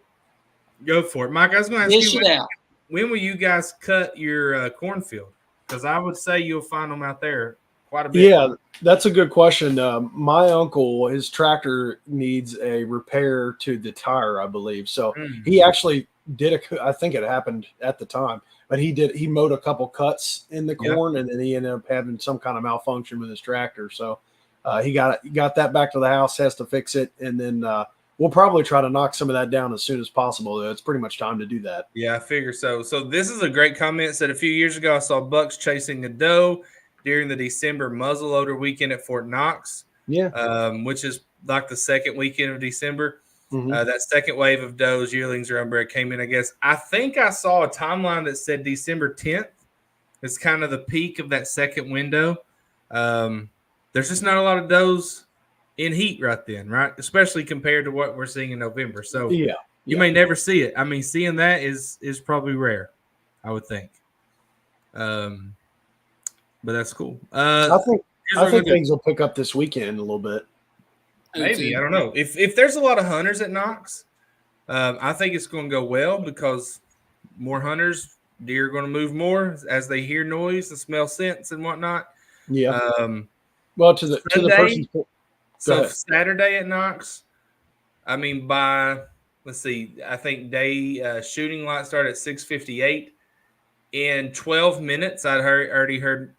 S1: go for it. Mike, I was going to ask you, when will you guys cut your cornfield? Because I would say you'll find them out there quite a bit.
S2: Yeah, that's a good question. My uncle, his tractor needs a repair to the tire, I believe. So he actually did I think it happened at the time, but he mowed a couple cuts in the corn, and then he ended up having some kind of malfunction with his tractor. So he got that back to the house, has to fix it, and then we'll probably try to knock some of that down as soon as possible. It's pretty much time to do that.
S1: Yeah, I figure so. So this is a great comment. It said a few years ago, I saw bucks chasing a doe during the December muzzleloader weekend at Fort Knox.
S2: Yeah.
S1: Which is like the second weekend of December. That second wave of does, yearlings, or unbred came in, I guess. I think I saw a timeline that said December 10th. It's kind of the peak of that second window. There's just not a lot of does in heat right then, right? Especially compared to what we're seeing in November. So you may never see it. I mean, seeing that is probably rare, I would think. But that's cool.
S2: I think things will pick up this weekend a little bit.
S1: Maybe. I don't know. If there's a lot of hunters at Knox, I think it's going to go well because more hunters, deer are going to move more as they hear noise and smell scents and whatnot.
S2: Yeah. Well, to the person's point.
S1: So Saturday at Knox, I mean, let's see, I think day shooting light started at 6:58. In 12 minutes, I'd already heard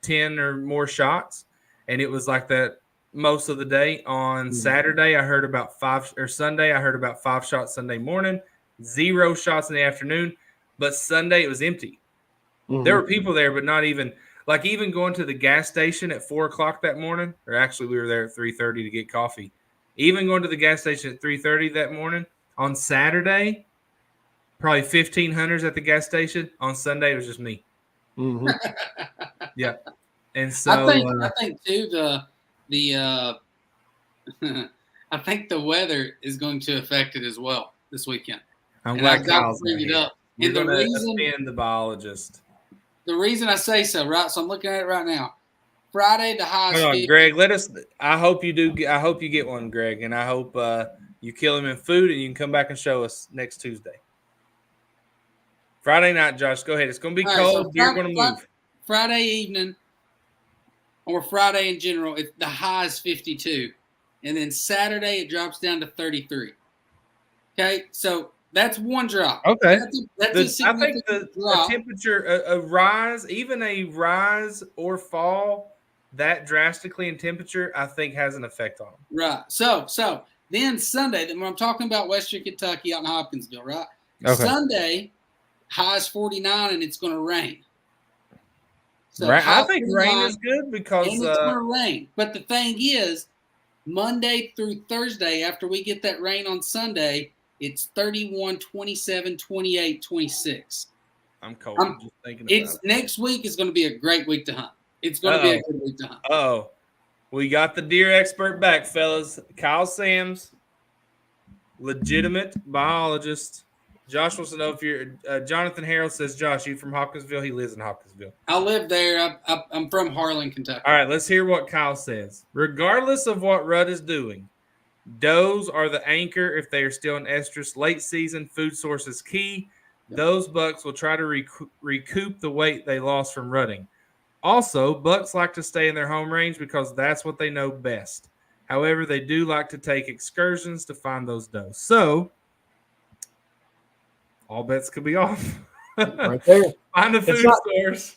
S1: 10 or more shots, and it was like that most of the day. On Saturday, I heard about 5, or Sunday, I heard about 5 shots Sunday morning, 0 shots in the afternoon, but Sunday it was empty. There were people there, but not even – like even going to the gas station at 4 o'clock that morning, or actually we were there at 3:30 to get coffee. Even going to the gas station at 3:30 that morning on Saturday, probably 15 hunters at the gas station. On Sunday, it was just me. Yeah, and so
S3: I think too I think the weather is going to affect it as well this weekend.
S1: I'm glad Kyle's
S3: bring it up.
S1: You're going to offend the biologist.
S3: The reason I say so, right? So I'm looking at it right now. Friday, the highest.
S1: Hold on, Greg. I hope you do. I hope you get one, Greg, and I hope you kill him in food, and you can come back and show us next Tuesday. Friday night, Josh. Go ahead. It's going to be cold. You're going to move.
S3: Friday evening, or Friday in general, the high is 52, and then Saturday it drops down to 33. Okay, so. That's one drop.
S1: Okay.
S3: That's
S1: I think the temperature, a rise, even a rise or fall that drastically in temperature, I think has an effect on them.
S3: Right. So then Sunday, when I'm talking about Western Kentucky out in Hopkinsville, right?
S1: Okay.
S3: Sunday, highs 49 and it's going to rain. So
S1: right. I think rain is good because
S3: it's going to rain. But the thing is, Monday through Thursday, after we get that rain on Sunday, it's 31, 27, 28, 26.
S1: I'm cold.
S3: I'm-
S1: Just thinking about it.
S3: Next week is going to be a great week to hunt. It's going to be a good week to hunt.
S1: Oh, we got the deer expert back, fellas. Kyle Sams, legitimate biologist. Josh wants to know if you're Jonathan Harrell says, Josh, you from Hawkinsville? He lives in Hawkinsville.
S3: I live there. I'm from Harlan, Kentucky.
S1: All right, let's hear what Kyle says. Regardless of what rut is doing, does are the anchor if they are still in estrus. Late season, food source is key. Those bucks will try to recoup the weight they lost from rutting. Also, bucks like to stay in their home range because that's what they know best. However, they do like to take excursions to find those does. So, all bets could be off.
S2: Right there.
S1: Find a food source.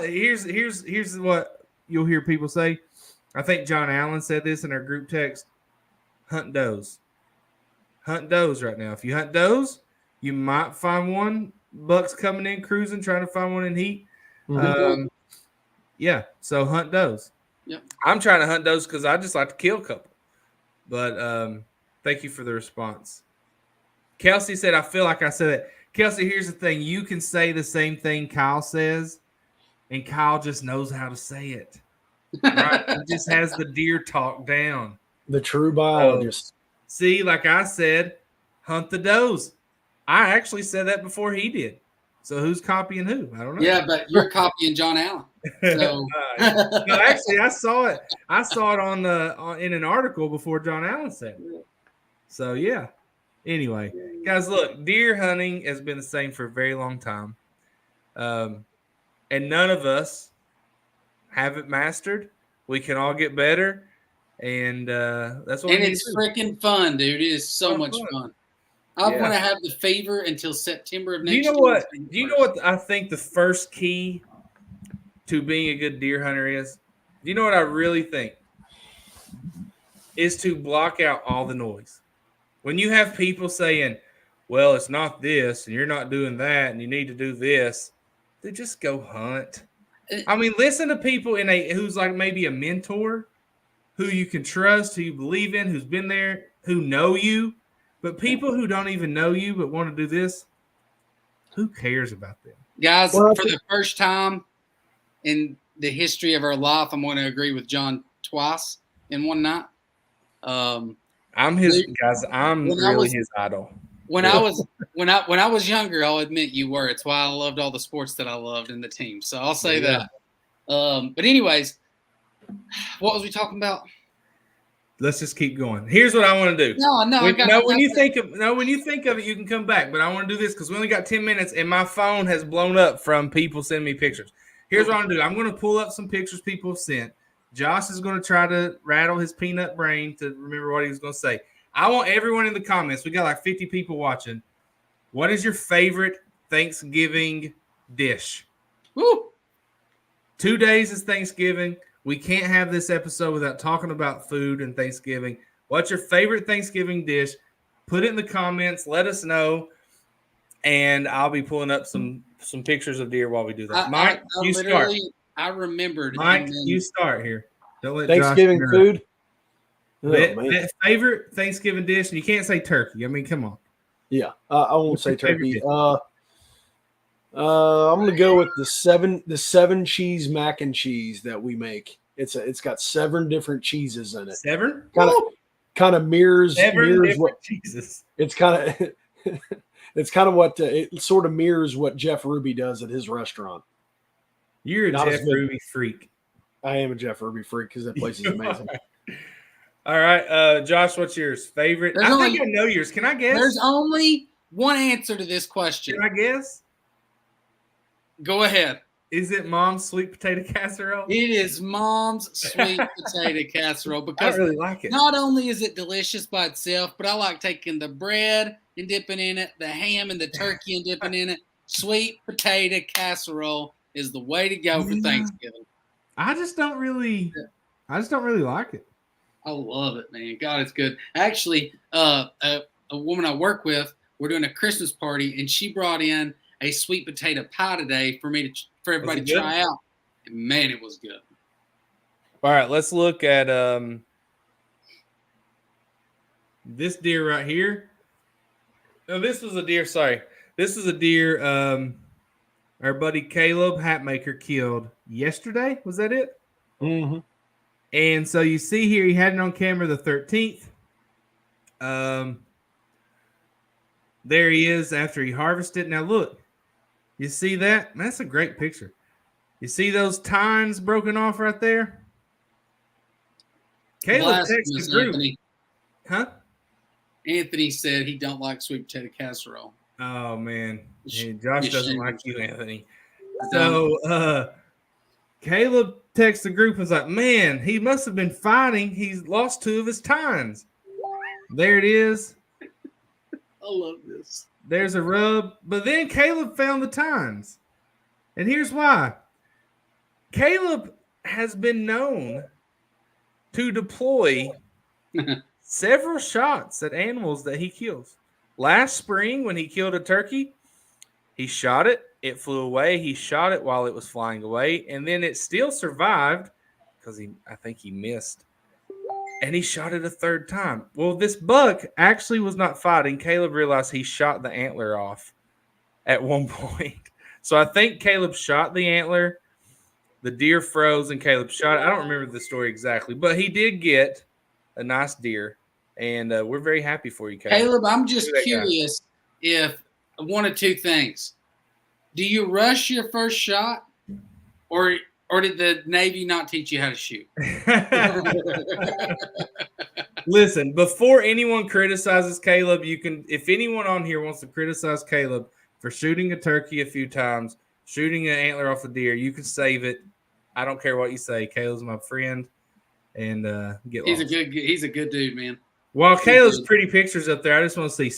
S1: Here's what you'll hear people say. I think John Allen said this in our group text. Hunt does. Hunt does right now. If you hunt does, you might find one. Bucks coming in, cruising, trying to find one in heat. Yeah, so hunt does.
S3: Yep.
S1: I'm trying to hunt does because I just like to kill a couple. But thank you for the response. Kelsey said, I feel like I said it. Kelsey, here's the thing. You can say the same thing Kyle says, and Kyle just knows how to say it. Right? He just has the deer talk down.
S2: The true biologist.
S1: See, like I said, hunt the does. I actually said that before he did. So who's copying who? I don't know.
S3: Yeah, but you're copying John Allen. So.
S1: No, actually, I saw it. I saw it on in an article before John Allen said it. So yeah. Anyway, guys, look, deer hunting has been the same for a very long time, and none of us have it mastered. We can all get better, and that's what.
S3: And it's freaking fun, dude. It is so much fun. I want to have the fever until September of next year.
S1: Do you know what I think the first key to being a good deer hunter is? Do you know what I really think? Is to block out all the noise. When you have people saying, well, it's not this, and you're not doing that, and you need to do this, they just go hunt. I mean, listen to people who's like maybe a mentor, who you can trust, who you believe in, who's been there, who know you. But people who don't even know you but want to do this, who cares about them?
S3: Guys, for the first time in the history of our life, I'm going to agree with John twice in one night.
S1: I'm his guys. I'm really his idol.
S3: When I was younger, I'll admit you were. It's why I loved all the sports that I loved in the team. So I'll say that. But anyways, what was we talking about?
S1: Let's just keep going. Here's what I want to do. When you think of it, you can come back. But I want to do this because we only got 10 minutes, and my phone has blown up from people sending me pictures. Here's what I'm gonna do. I'm gonna pull up some pictures people have sent. Josh is going to try to rattle his peanut brain to remember what he was going to say. I want everyone in the comments. We got like 50 people watching. What is your favorite Thanksgiving dish?
S3: Woo!
S1: 2 days is Thanksgiving. We can't have this episode without talking about food and Thanksgiving. What's your favorite Thanksgiving dish? Put it in the comments. Let us know. And I'll be pulling up some pictures of deer while we do that. Mike, you start.
S3: I remembered.
S1: Mike, you start here. Don't let
S2: Thanksgiving
S1: Josh
S2: food.
S1: Favorite Thanksgiving dish, and you can't say turkey. I mean, come on.
S2: Yeah, I won't say turkey. I'm gonna go with the seven cheese mac and cheese that we make. It's got 7 different cheeses in it.
S1: 7?
S2: Kind of mirrors what
S1: cheeses.
S2: It's kind of what it sort of mirrors what Jeff Ruby does at his restaurant.
S1: You're a Jeff Ruby freak.
S2: I am a Jeff Ruby freak because that place is amazing.
S1: All right, Josh, what's yours? Favorite? I think I know yours. Can I guess?
S3: There's only one answer to this question.
S1: Can I guess?
S3: Go ahead.
S1: Is it Mom's sweet potato casserole?
S3: It is Mom's sweet potato casserole because
S1: I really like it.
S3: Not only is it delicious by itself, but I like taking the bread and dipping in it, the ham and the turkey and dipping in it. Sweet potato casserole is the way to go for Thanksgiving.
S1: I just don't really like it.
S3: I love it, man. God, it's good. Actually, a woman I work with, we're doing a Christmas party, and she brought in a sweet potato pie today for everybody to try out. And man, it was good.
S1: All right, let's look at this deer right here. No, this was a deer. Sorry, this is a deer. our buddy Caleb Hatmaker killed yesterday. Was that it?
S2: Mm-hmm.
S1: And so you see here, he had it on camera the 13th. There he is after he harvested. Now look, you see that? That's a great picture. You see those tines broken off right there? Caleb texted the group.
S3: Anthony.
S1: Huh?
S3: Anthony said he don't like sweet potato casserole.
S1: Oh, man. Hey, Josh doesn't like you, Anthony.
S3: I
S1: So Caleb texted the group and was like, man, he must have been fighting. He's lost 2 of his tines. There it is.
S3: I love this.
S1: There's a rub. But then Caleb found the tines. And here's why. Caleb has been known to deploy several shots at animals that he kills. Last spring, when he killed a turkey, he shot it. It flew away. He shot it while it was flying away. And then it still survived because I think he missed. And he shot it a 3rd time. Well, this buck actually was not fighting. Caleb realized he shot the antler off at one point. So I think Caleb shot the antler. The deer froze and Caleb shot it. I don't remember the story exactly, but he did get a nice deer. And we're very happy for you, Caleb.
S3: Caleb, I'm just curious if one of 2 things. Do you rush your first shot or did the Navy not teach you how to shoot?
S1: Listen, before anyone criticizes Caleb, you can, if anyone on here wants to criticize Caleb for shooting a turkey a few times, shooting an antler off a deer, you can save it. I don't care what you say. Caleb's my friend, and get lost.
S3: He's a good dude, man.
S1: While Caleb's pretty pictures up there, I just want to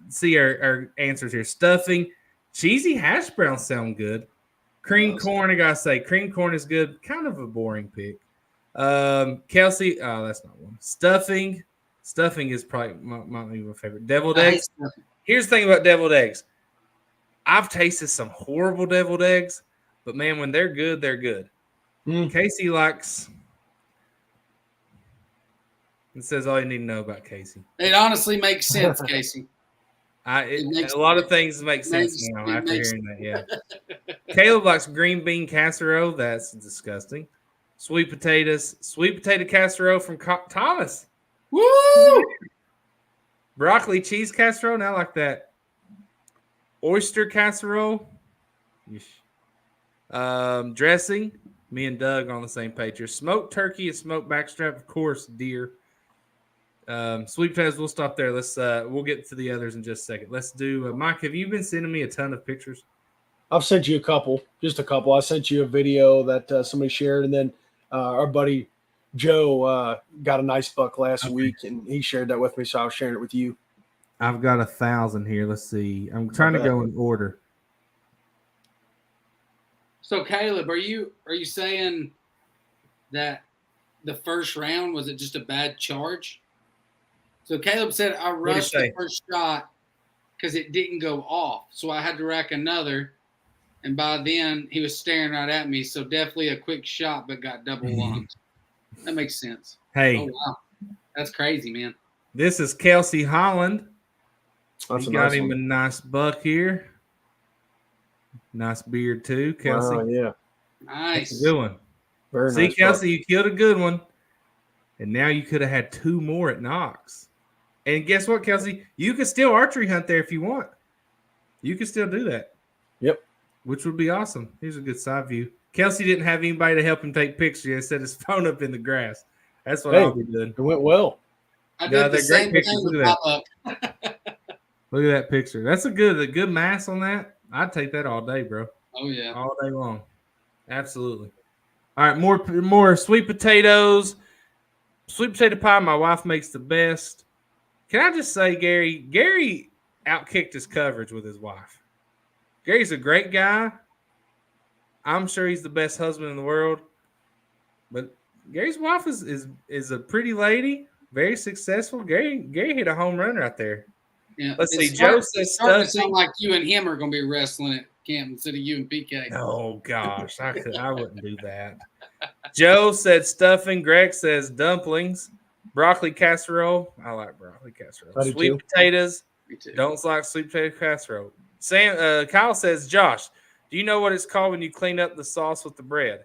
S1: see our answers here. Stuffing, cheesy hash browns sound good. Cream corn, I gotta say, cream corn is good. Kind of a boring pick. Kelsey, that's not one. Stuffing is probably my favorite. Deviled eggs. Here's the thing about deviled eggs. I've tasted some horrible deviled eggs, but man, when they're good, they're good. Casey likes. It says all you need to know about Casey.
S3: It honestly makes sense, Casey.
S1: A lot of things make sense now after hearing that. Yeah. Caleb likes green bean casserole. That's disgusting. Sweet potato casserole from Thomas.
S3: Woo!
S1: Broccoli cheese casserole. Now I like that. Oyster casserole. Dressing. Me and Doug on the same page here. Smoked turkey and smoked backstrap. Of course, deer. Sweet potatoes. We'll stop there. We'll get to the others in just a second. Let's do Mike. Have you been sending me a ton of pictures?
S2: I've sent you just a couple. I sent you a video that somebody shared, and then our buddy Joe got a nice buck last week, and he shared that with me, so I was sharing it with you.
S1: I've got 1,000 here. Let's see. I'm trying to go in order.
S3: So Caleb, are you saying that the first round was it just a bad charge? So Caleb said I rushed the first shot because it didn't go off, so I had to rack another, and by then he was staring right at me. So definitely a quick shot, but got double lunged. That makes sense.
S1: Hey,
S3: oh wow, that's crazy, man.
S1: This is Kelsey Holland.
S2: That's
S1: he got him a nice buck here. Nice beard too, Kelsey.
S2: Wow, yeah,
S3: nice.
S1: That's a good one.
S2: Very
S1: See,
S2: nice
S1: Kelsey,
S2: buck.
S1: you killed a good one, and now you could have had 2 more at Knox. And guess what, Kelsey? You can still archery hunt there if you want. You can still do that.
S2: Yep.
S1: Which would be awesome. Here's a good side view. Kelsey didn't have anybody to help him take pictures. He set his phone up in the grass. That's what I'll be doing.
S2: It went well.
S3: I did the same thing with pop-up.
S1: Look at that picture. That's a good mass on that. I'd take that all day, bro.
S3: Oh yeah,
S1: all day long. Absolutely. All right, more sweet potatoes. Sweet potato pie. My wife makes the best. Can I just say, Gary outkicked his coverage with his wife. Gary's a great guy. I'm sure he's the best husband in the world. But Gary's wife is a pretty lady, very successful. Gary hit a home run right there.
S3: Yeah.
S1: Let's see. Joe says
S3: stuffing. Sound like you and him are going to be wrestling at camp instead of you and PK.
S1: Oh gosh, I wouldn't do that. Joe said stuffing. Greg says dumplings. Broccoli casserole. I like broccoli casserole. Sweet potatoes.
S3: Me too.
S1: Don't like sweet potato casserole. Kyle says, Josh, Do you know what it's called when you clean up the sauce with the bread?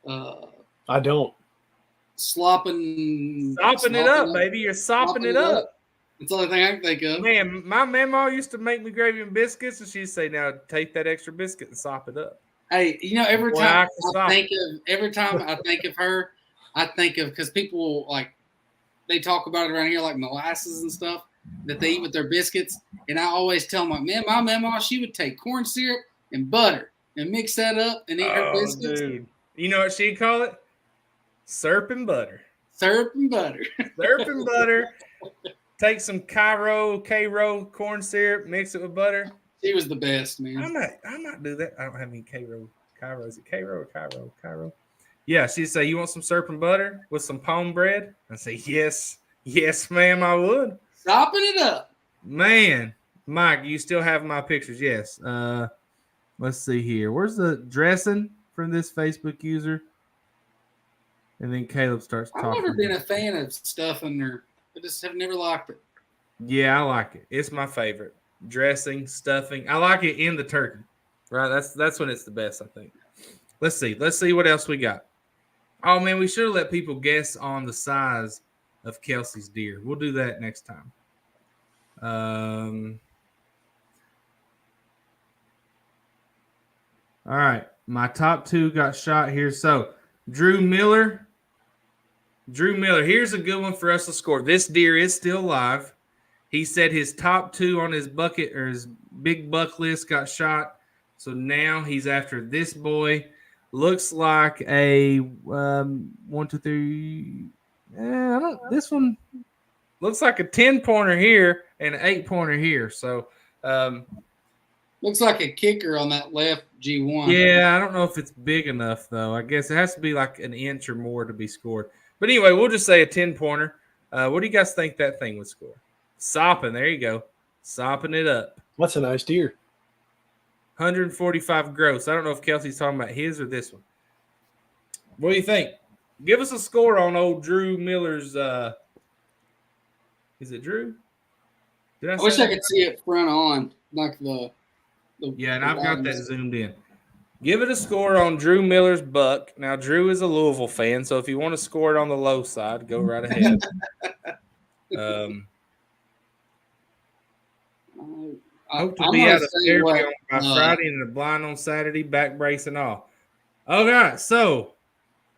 S2: I don't.
S3: Slopping
S1: Sopping it up, baby. You're sopping it up.
S3: That's the only thing I can think of.
S1: Man, my mama used to make me gravy and biscuits, and she'd say, "Now take that extra biscuit and sop it up."
S3: Hey, every
S1: Boy,
S3: time
S1: I
S3: I think of her, I think of, because people like, they talk about it around here, like molasses and stuff that they eat with their biscuits. And I always tell them, like, man, my mama, she would take corn syrup and butter and mix that up and eat her biscuits.
S1: Dude. You know what she'd call it? Syrup and butter.
S3: Syrup and butter.
S1: Syrup and butter. Take some Cairo corn syrup, mix it with butter.
S3: She was the best, man.
S1: I might do that. I don't have any Cairo. Is it Cairo or Cairo? Cairo. Yeah, she'd say, "You want some syrup and butter with some palm bread?" I'd say, "Yes, ma'am, I would."
S3: Sopping it up.
S1: Man, Mike, you still have my pictures? Yes. Let's see here. Where's the dressing from this Facebook user? And then Caleb starts talking.
S3: I've never been a fan of stuffing, or I just have never liked it.
S1: Yeah, I like it. It's my favorite. Dressing, stuffing. I like it in the turkey. Right? That's when it's the best, I think. Let's see what else we got. Oh man, we should have let people guess on the size of Kelsey's deer. We'll do that next time. All right. My top 2 got shot here. So Drew Miller, here's a good one for us to score. This deer is still alive. He said his top 2 on his bucket or his big buck list got shot. So now he's after this boy. Looks like a 1, 2, 3. This one looks like a 10-pointer here and an 8-pointer here. So
S3: looks like a kicker on that left G1.
S1: Yeah, I don't know if it's big enough, though. I guess it has to be like an inch or more to be scored. But anyway, we'll just say a 10-pointer. What do you guys think that thing would score? Sopping. There you go. Sopping it up.
S2: That's a nice deer.
S1: 145 gross. I don't know if Kelsey's talking about his or this one. What do you think? Give us a score on old Drew Miller's. Is it Drew?
S3: I wish I could see it front on, like the
S1: yeah, and I've got that zoomed in. Give it a score on Drew Miller's buck. Now, Drew is a Louisville fan, so if you want to score it on the low side, go right ahead. Hope to be out of therapy by Friday and the blind on Saturday, back brace and all. All right, so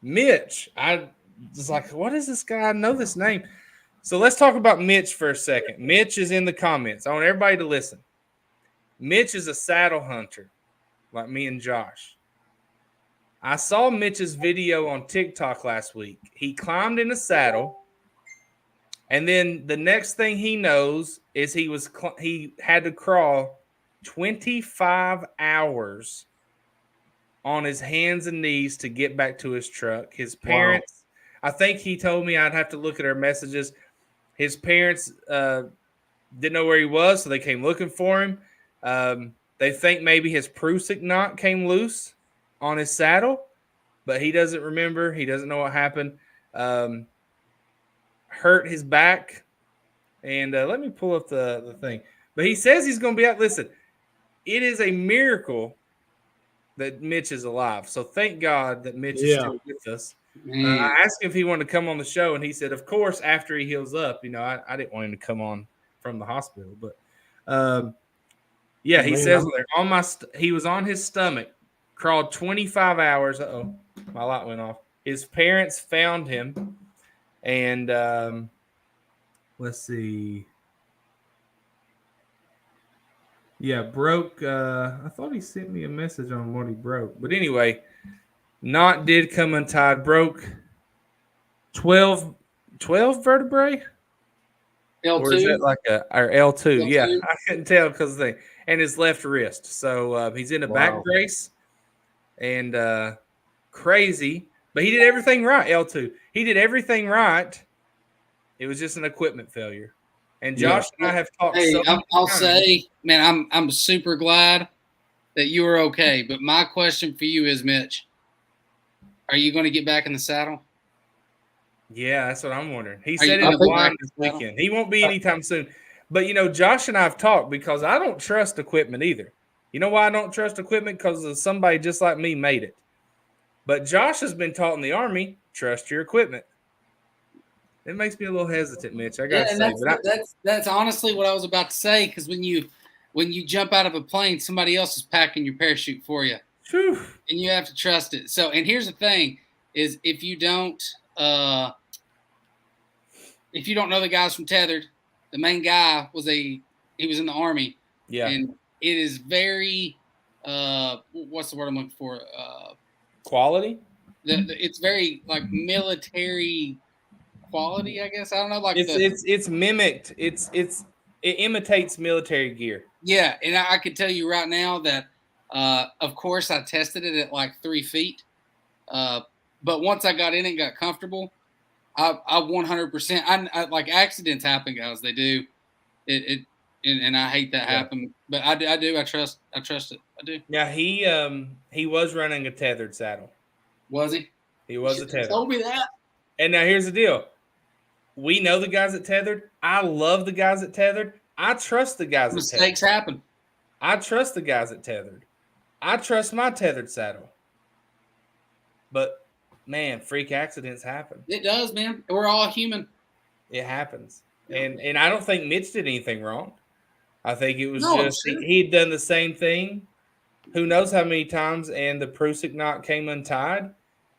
S1: Mitch, I was like, what is this guy? I know this name. So let's talk about Mitch for a second. Mitch is in the comments. I want everybody to listen. Mitch is a saddle hunter, like me and Josh. I saw Mitch's video on TikTok last week. He climbed in a saddle, and then the next thing he knows is he had to crawl 25 hours on his hands and knees to get back to his truck. His parents, wow. I think he told me, I'd have to look at our messages. His parents didn't know where he was, so they came looking for him. They think maybe his Prusik knot came loose on his saddle, but he doesn't remember. He doesn't know what happened. Hurt his back. And let me pull up the thing. But he says he's going to be out. Listen, it is a miracle that Mitch is alive. So thank God that Mitch is still with us. I asked him if he wanted to come on the show, and he said, of course, after he heals up. You know, I didn't want him to come on from the hospital. But, yeah, he says there, he was on his stomach, crawled 25 hours. Uh-oh, my light went off. His parents found him, and let's see. Yeah, broke. I thought he sent me a message on what he broke. But anyway, knot did come untied. Broke 12 vertebrae?
S3: L2?
S1: Or is that like or L2?
S3: L2?
S1: Yeah, I couldn't tell because of the thing. And his left wrist. So he's in a back brace. And crazy. But he did everything right, L2. He did everything right. It was just an equipment failure. And Josh and I have talked.
S3: Hey, I'll say, man, I'm super glad that you are okay. But my question for you is, Mitch, are you going to get back in the saddle?
S1: Yeah, that's what I'm wondering. He said in the blind this weekend. He won't be anytime soon. But, you know, Josh and I have talked because I don't trust equipment either. You know why I don't trust equipment? Because somebody just like me made it. But Josh has been taught in the Army, trust your equipment. It makes me a little hesitant, Mitch. I gotta
S3: and
S1: say,
S3: that's honestly what I was about to say. Because when you jump out of a plane, somebody else is packing your parachute for you,
S1: whew,
S3: and you have to trust it. So, and here's the thing: is if you don't know the guys from Tethered, the main guy he was in the Army,
S1: yeah,
S3: and it is very what's the word I'm looking for?
S1: quality.
S3: It's very like military quality, I guess. I don't know, like
S1: It's mimicked. It imitates military gear.
S3: yeah, and I can tell you right now that of course I tested it at like 3 feet, but once I got in and got comfortable, I 100%. I like accidents happen, guys. They do. It and I hate that happen, but I do. I trust it. I do.
S1: Now he was running a tethered saddle.
S3: Was he?
S1: He was a tethered.
S3: Told me that.
S1: And now here's the deal. We know the guys at Tethered. I love the guys at Tethered. I trust the guys at Tethered.
S3: Mistakes happen.
S1: I trust the guys at Tethered. I trust my tethered saddle. But man, freak accidents happen.
S3: It does, man. We're all human.
S1: It happens. And I don't think Mitch did anything wrong. I think it was
S3: sure.
S1: he'd done the same thing. Who knows how many times, and the Prusik knot came untied.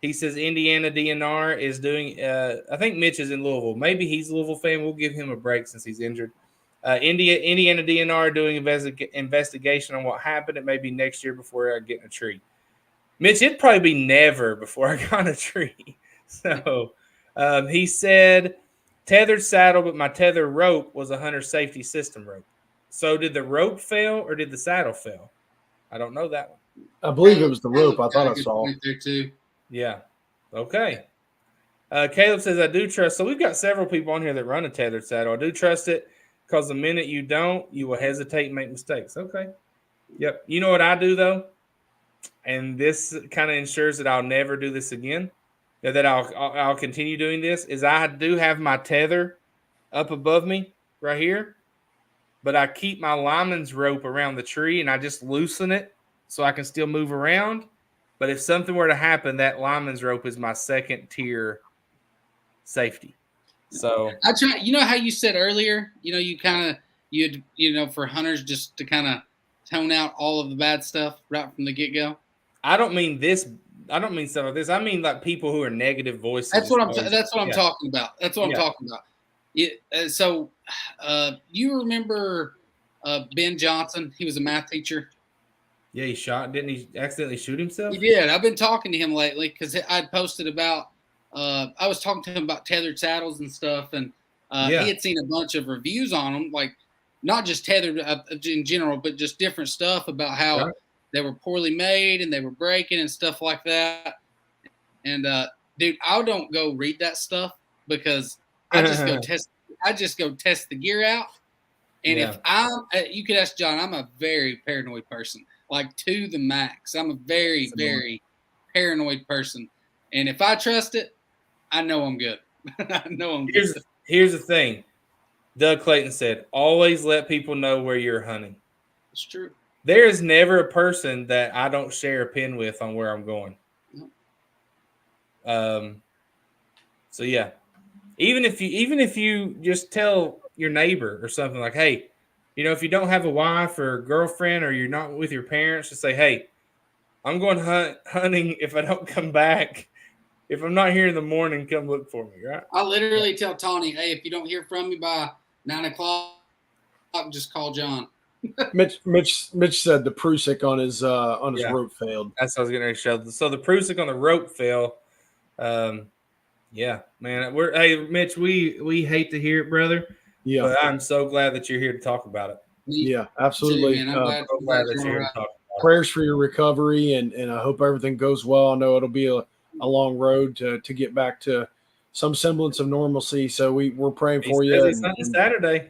S1: He says Indiana DNR is doing I think Mitch is in Louisville. Maybe he's a Louisville fan. We'll give him a break since he's injured. Indiana DNR doing investigation on what happened. It may be next year before I get in a tree. Mitch, it'd probably be never before I got in a tree. So he said tethered saddle, but my tether rope was a hunter safety system rope. So did the rope fail or did the saddle fail? I don't know that one.
S2: I believe it was the rope. I thought I saw.
S3: There too.
S1: Yeah. Okay. Caleb says, I do trust. So we've got several people on here that run a tethered saddle. I do trust it because the minute you don't, you will hesitate and make mistakes. Okay. Yep. You know what I do, though? And this kind of ensures that I'll never do this again, that I'll continue doing this, is I do have my tether up above me right here, but I keep my lineman's rope around the tree and I just loosen it so I can still move around. But if something were to happen, that lineman's rope is my second tier safety. So
S3: I try. You know how you said earlier, you kind of for hunters just to kind of tone out all of the bad stuff right from the get go.
S1: I don't mean this. I don't mean some of this. I mean like people who are negative voices.
S3: That's what I'm talking about. That's what I'm talking about. So you remember Ben Johnson? He was a math teacher.
S1: Yeah, he shot. Didn't he accidentally shoot himself?
S3: He did. I've been talking to him lately because I'd posted about. I was talking to him about tethered saddles and stuff, and he had seen a bunch of reviews on them, like not just tethered in general, but just different stuff about how they were poorly made and they were breaking and stuff like that. And dude, I don't go read that stuff because I just go test. I just go test the gear out, and if you could ask John, I'm a very paranoid person. Like to the max. I'm a very, very paranoid person. And if I trust it, I know I'm good. I know I'm good.
S1: Here's the thing. Doug Clayton said, always let people know where you're hunting.
S3: It's true.
S1: There is never a person that I don't share a pin with on where I'm going. So yeah. Even if you just tell your neighbor or something like, hey, if you don't have a wife or a girlfriend or you're not with your parents, just say, hey, I'm going hunting. If I don't come back, if I'm not here in the morning, come look for me, right?
S3: I literally tell Tawny, hey, if you don't hear from me by 9 o'clock, just call John.
S2: Mitch said the Prusik on his rope failed.
S1: That's what I was going to show. So the Prusik on the rope fell. Yeah, man. Hey, Mitch, we hate to hear it, brother. Yeah, but I'm so glad that you're here to talk about it.
S2: Yeah, absolutely.
S3: I'm glad
S1: that you're here to talk about it.
S2: Prayers for your recovery, and I hope everything goes well. I know it'll be a long road to get back to some semblance of normalcy. So we're praying for you.
S1: It's on Saturday.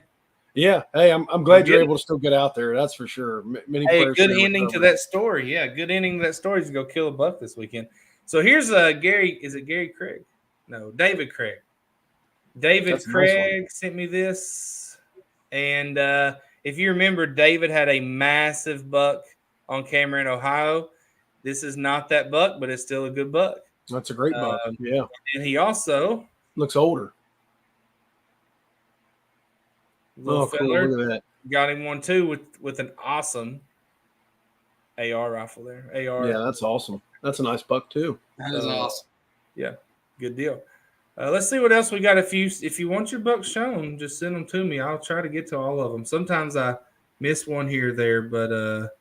S2: Yeah. Hey, I'm glad you're able to still get out there. That's for sure. Many prayers.
S1: Good ending to that story. Yeah, good ending to that story is to go kill a buck this weekend. So here's Gary. Is it Gary Craig? No, David Craig. David Craig sent me this. And if you remember, David had a massive buck on camera in Ohio. This is not that buck, but it's still a good buck.
S2: That's a great buck. Yeah.
S1: And he also
S2: Looks older.
S1: little
S2: Oh, cool.
S1: feller,
S2: Look at that.
S1: got him one too with an awesome AR rifle there. AR.
S2: Yeah, that's awesome. That's a nice buck too.
S3: That is awesome.
S1: Yeah, good deal. Let's see what else we got. If you want your bucks shown, just send them to me. I'll try to get to all of them. Sometimes I miss one here or there, but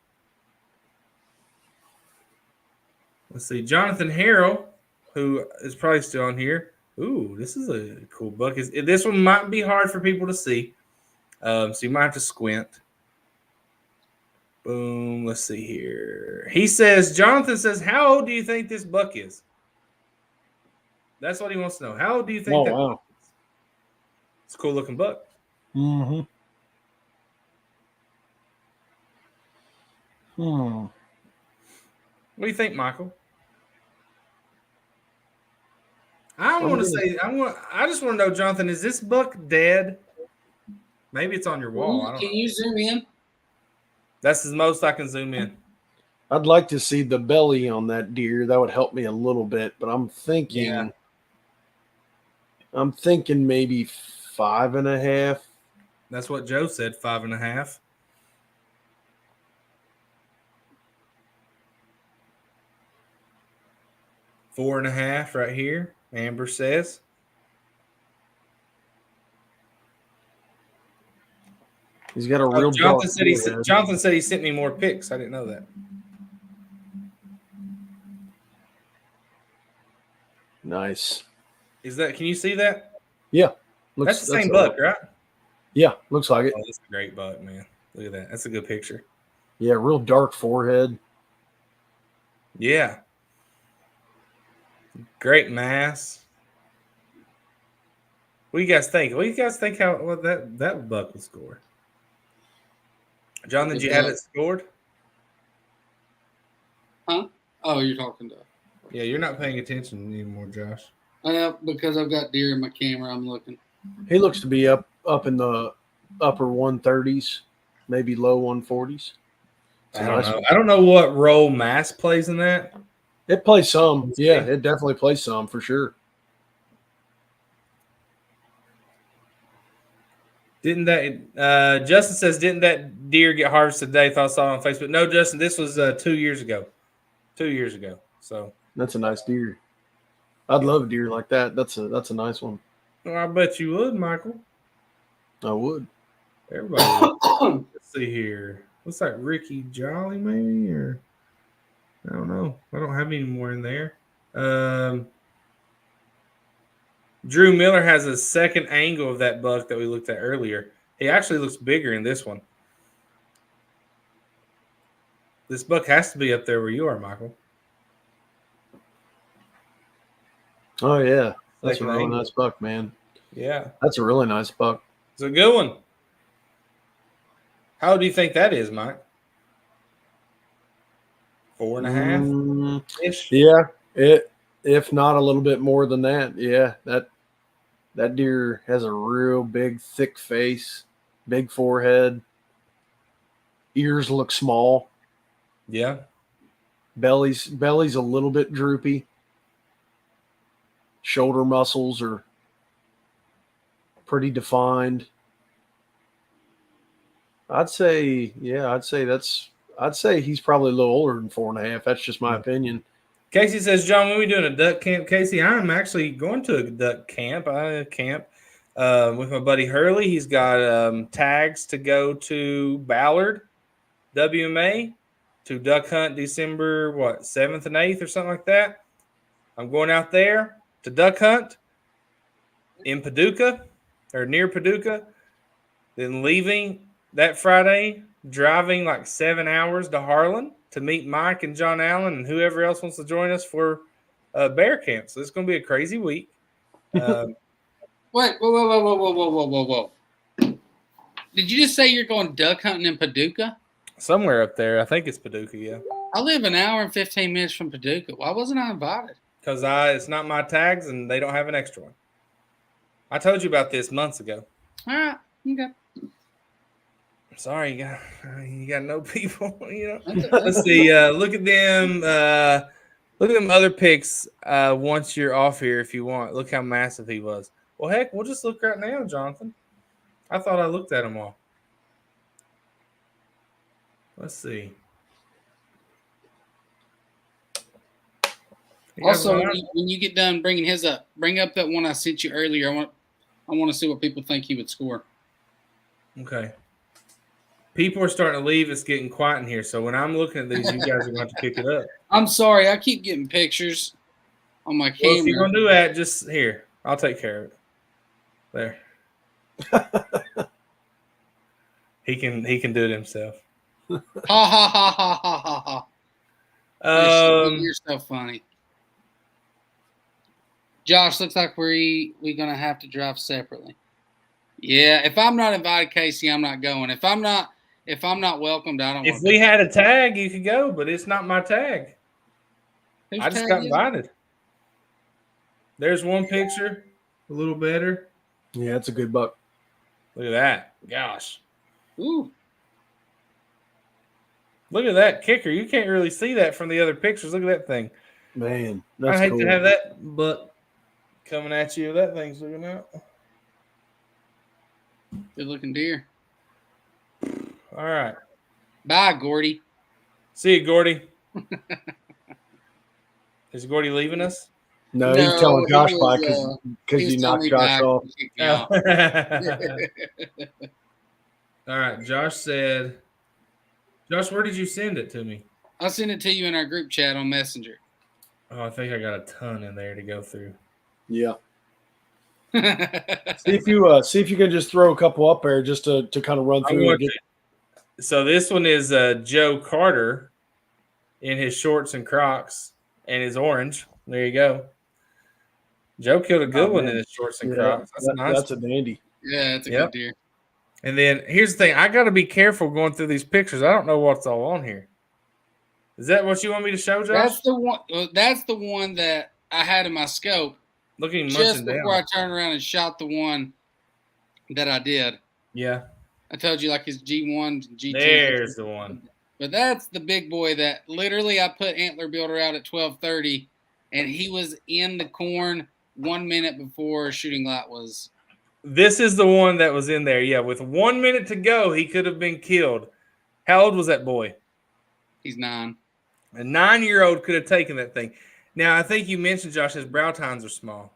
S1: let's see. Jonathan Harrell, who is probably still on here. Ooh, this is a cool buck. This one might be hard for people to see, so you might have to squint. Boom. Let's see here. Jonathan says, how old do you think this buck is? That's what he wants to know. How old do you think that
S2: wow.
S1: is? It's a cool looking buck.
S2: Mm-hmm.
S1: What do you think, Michael? I just want to know, Jonathan, is this buck dead? Maybe it's on your wall.
S3: Can you zoom in?
S1: That's the most I can zoom in.
S2: I'd like to see the belly on that deer. That would help me a little bit, but I'm thinking maybe 5.5.
S1: That's what Joe said, 5.5. Four and a half right here, Amber says.
S2: He's got a real
S1: Jonathan said he sent me more pics. I didn't know that.
S2: Nice.
S1: Can you see that?
S2: Yeah.
S1: That's the same buck, right?
S2: Yeah, looks like it.
S1: Oh, that's a great buck, man. Look at that. That's a good picture.
S2: Yeah, real dark forehead.
S1: Yeah. Great mass. What do you guys think? What do you guys think what that buck will score? John, did you have it scored?
S3: Huh? Oh, you're talking to.
S1: Yeah, you're not paying attention anymore, Josh.
S3: Because I've got deer in my camera, I'm looking.
S2: He looks to be up in the upper 130s, maybe low 140s.
S1: I don't know what role mass plays in that.
S2: It plays some. Yeah, it definitely plays some for sure.
S1: Justin says, didn't that deer get harvested today? Thought I saw it on Facebook. No, Justin, this was 2 years ago. 2 years ago. So
S2: that's a nice deer. I'd love a deer like that. That's a nice one.
S1: Well, I bet you would, Michael.
S2: I would.
S1: Everybody would. Let's see here. Looks like Ricky Jolly, maybe, or I don't know. I don't have any more in there. Drew Miller has a second angle of that buck that we looked at earlier. He actually looks bigger in this one. This buck has to be up there where you are, Michael.
S2: Oh, yeah. That's a really nice buck, man.
S1: Yeah.
S2: That's a really nice buck.
S1: It's a good one. How do you think that is, Mike? 4.5 ish.
S2: Yeah, if not a little bit more than that. Yeah, that deer has a real big, thick face, big forehead. Ears look small.
S1: Yeah.
S2: Belly's a little bit droopy. Shoulder muscles are pretty defined. I'd say he's probably a little older than 4.5. That's just my opinion.
S1: Casey says, John, when are we doing a duck camp? Casey, I'm actually going to a duck camp. I camp with my buddy Hurley. He's got tags to go to Ballard, WMA, to duck hunt December, 7th and 8th or something like that. I'm going out there to duck hunt in Paducah or near Paducah, then leaving that Friday, driving like 7 hours to Harlan to meet Mike and John Allen and whoever else wants to join us for bear camp. So it's going to be a crazy week.
S3: Wait, whoa. Did you just say you're going duck hunting in Paducah?
S1: Somewhere up there. I think it's Paducah, yeah.
S3: I live an hour and 15 minutes from Paducah. Why wasn't I invited?
S1: Because it's not my tags and they don't have an extra one. I told you about this months ago.
S3: All right. Okay.
S1: Sorry, you got no people.
S3: That's
S1: Let's see. Look at them. Look at them other pics. Once you're off here, if you want, look how massive he was. Well, heck, we'll just look right now, Jonathan. I thought I looked at them all. Let's see.
S3: Also, when you get done bringing his up, bring up that one I sent you earlier. I want to see what people think he would score.
S1: Okay. People are starting to leave. It's getting quiet in here. So when I'm looking at these, you guys are going to have to pick it up.
S3: I'm sorry. I keep getting pictures on my camera.
S1: Well, if you're going to do that, just here. I'll take care of it. There. He can do it himself.
S3: Ha ha ha ha ha ha ha. You're so funny. Josh, looks like we're gonna have to drive separately. Yeah, if I'm not invited, Casey, I'm not going. If I'm not welcomed, I don't.
S1: If we had a tag, you could go, but it's not my tag.
S3: Whose
S1: I just
S3: tag
S1: got
S3: is
S1: invited. There's one picture, a little better.
S2: Yeah, it's a good buck.
S1: Look at that. Gosh.
S3: Ooh.
S1: Look at that kicker. You can't really see that from the other pictures. Look at that thing.
S2: Man, that's
S1: I hate
S2: cool.
S1: to have that butt coming at you. That thing's looking out.
S3: Good looking deer.
S1: All right.
S3: Bye, Gordy.
S1: See you, Gordy. Is Gordy leaving us?
S2: No, he's telling Josh
S3: he
S2: bye
S3: was,
S2: because
S3: he was
S2: you
S3: telling
S2: knocked
S3: me
S2: Josh
S3: back
S2: off.
S3: and kicked me out.
S1: All right. Josh said, Josh, where did you send it to me?
S3: I'll send it to you in our group chat on Messenger.
S1: Oh, I think I got a ton in there to go through.
S2: Yeah. see if you can just throw a couple up there just to kind of run through.
S1: So this one is Joe Carter in his shorts and Crocs and his orange. There you go. Joe killed a good one in his shorts and Crocs.
S2: That's a dandy.
S3: Yeah, that's a good deer.
S1: And then here's the thing. I got to be careful going through these pictures. I don't know what's all on here. Is that what you want me to show, Josh?
S3: That's the one. That's the one that I had in my scope.
S1: Look at him
S3: just
S1: munching
S3: before
S1: down.
S3: I turned around and shot the one that I did.
S1: Yeah.
S3: I told you like his G1, G2.
S1: There's the one.
S3: But that's the big boy that literally I put antler builder out at 12:30, and he was in the corn 1 minute before shooting light was.
S1: This is the one that was in there. Yeah, with 1 minute to go, he could have been killed. How old was that boy?
S3: He's 9.
S1: A 9-year-old could have taken that thing. Now, I think you mentioned, Josh, his brow tines are small.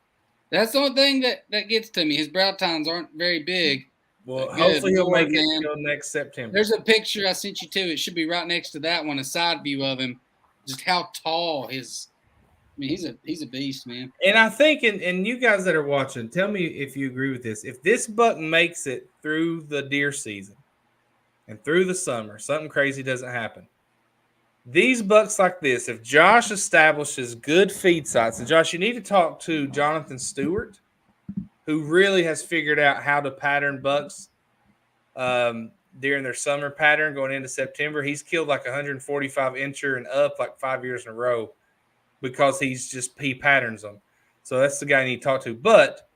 S3: That's the only thing that gets to me. His brow tines aren't very big.
S1: Well, hopefully he'll make it until next September.
S3: There's a picture I sent you too. It should be right next to that one, a side view of him. Just how tall his. I mean, he's a beast, man.
S1: And I think, and you guys that are watching, tell me if you agree with this. If this buck makes it through the deer season and through the summer, something crazy doesn't happen. These bucks like this, if Josh establishes good feed sites, and Josh, you need to talk to Jonathan Stewart, who really has figured out how to pattern bucks during their summer pattern going into September. He's killed like 145 incher and up like 5 years in a row because he patterns them. So that's the guy you need to talk to. But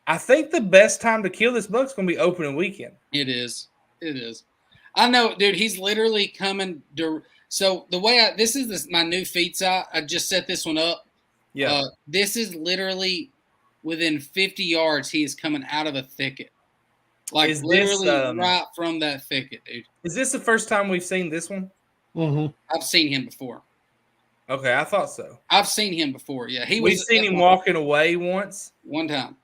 S1: I think the best time to kill this buck is going to be opening weekend.
S3: It is. I know, dude. He's literally coming. So the way this is my new feed site. I just set this one up.
S1: Yeah.
S3: This is literally within 50 yards. He is coming out of a thicket. Like literally right from that thicket, dude.
S1: Is this the first time we've seen this one?
S2: Mm-hmm.
S3: I've seen him before.
S1: Okay, I thought so.
S3: I've seen him before. Yeah,
S1: we've seen him walking away once.
S3: One time.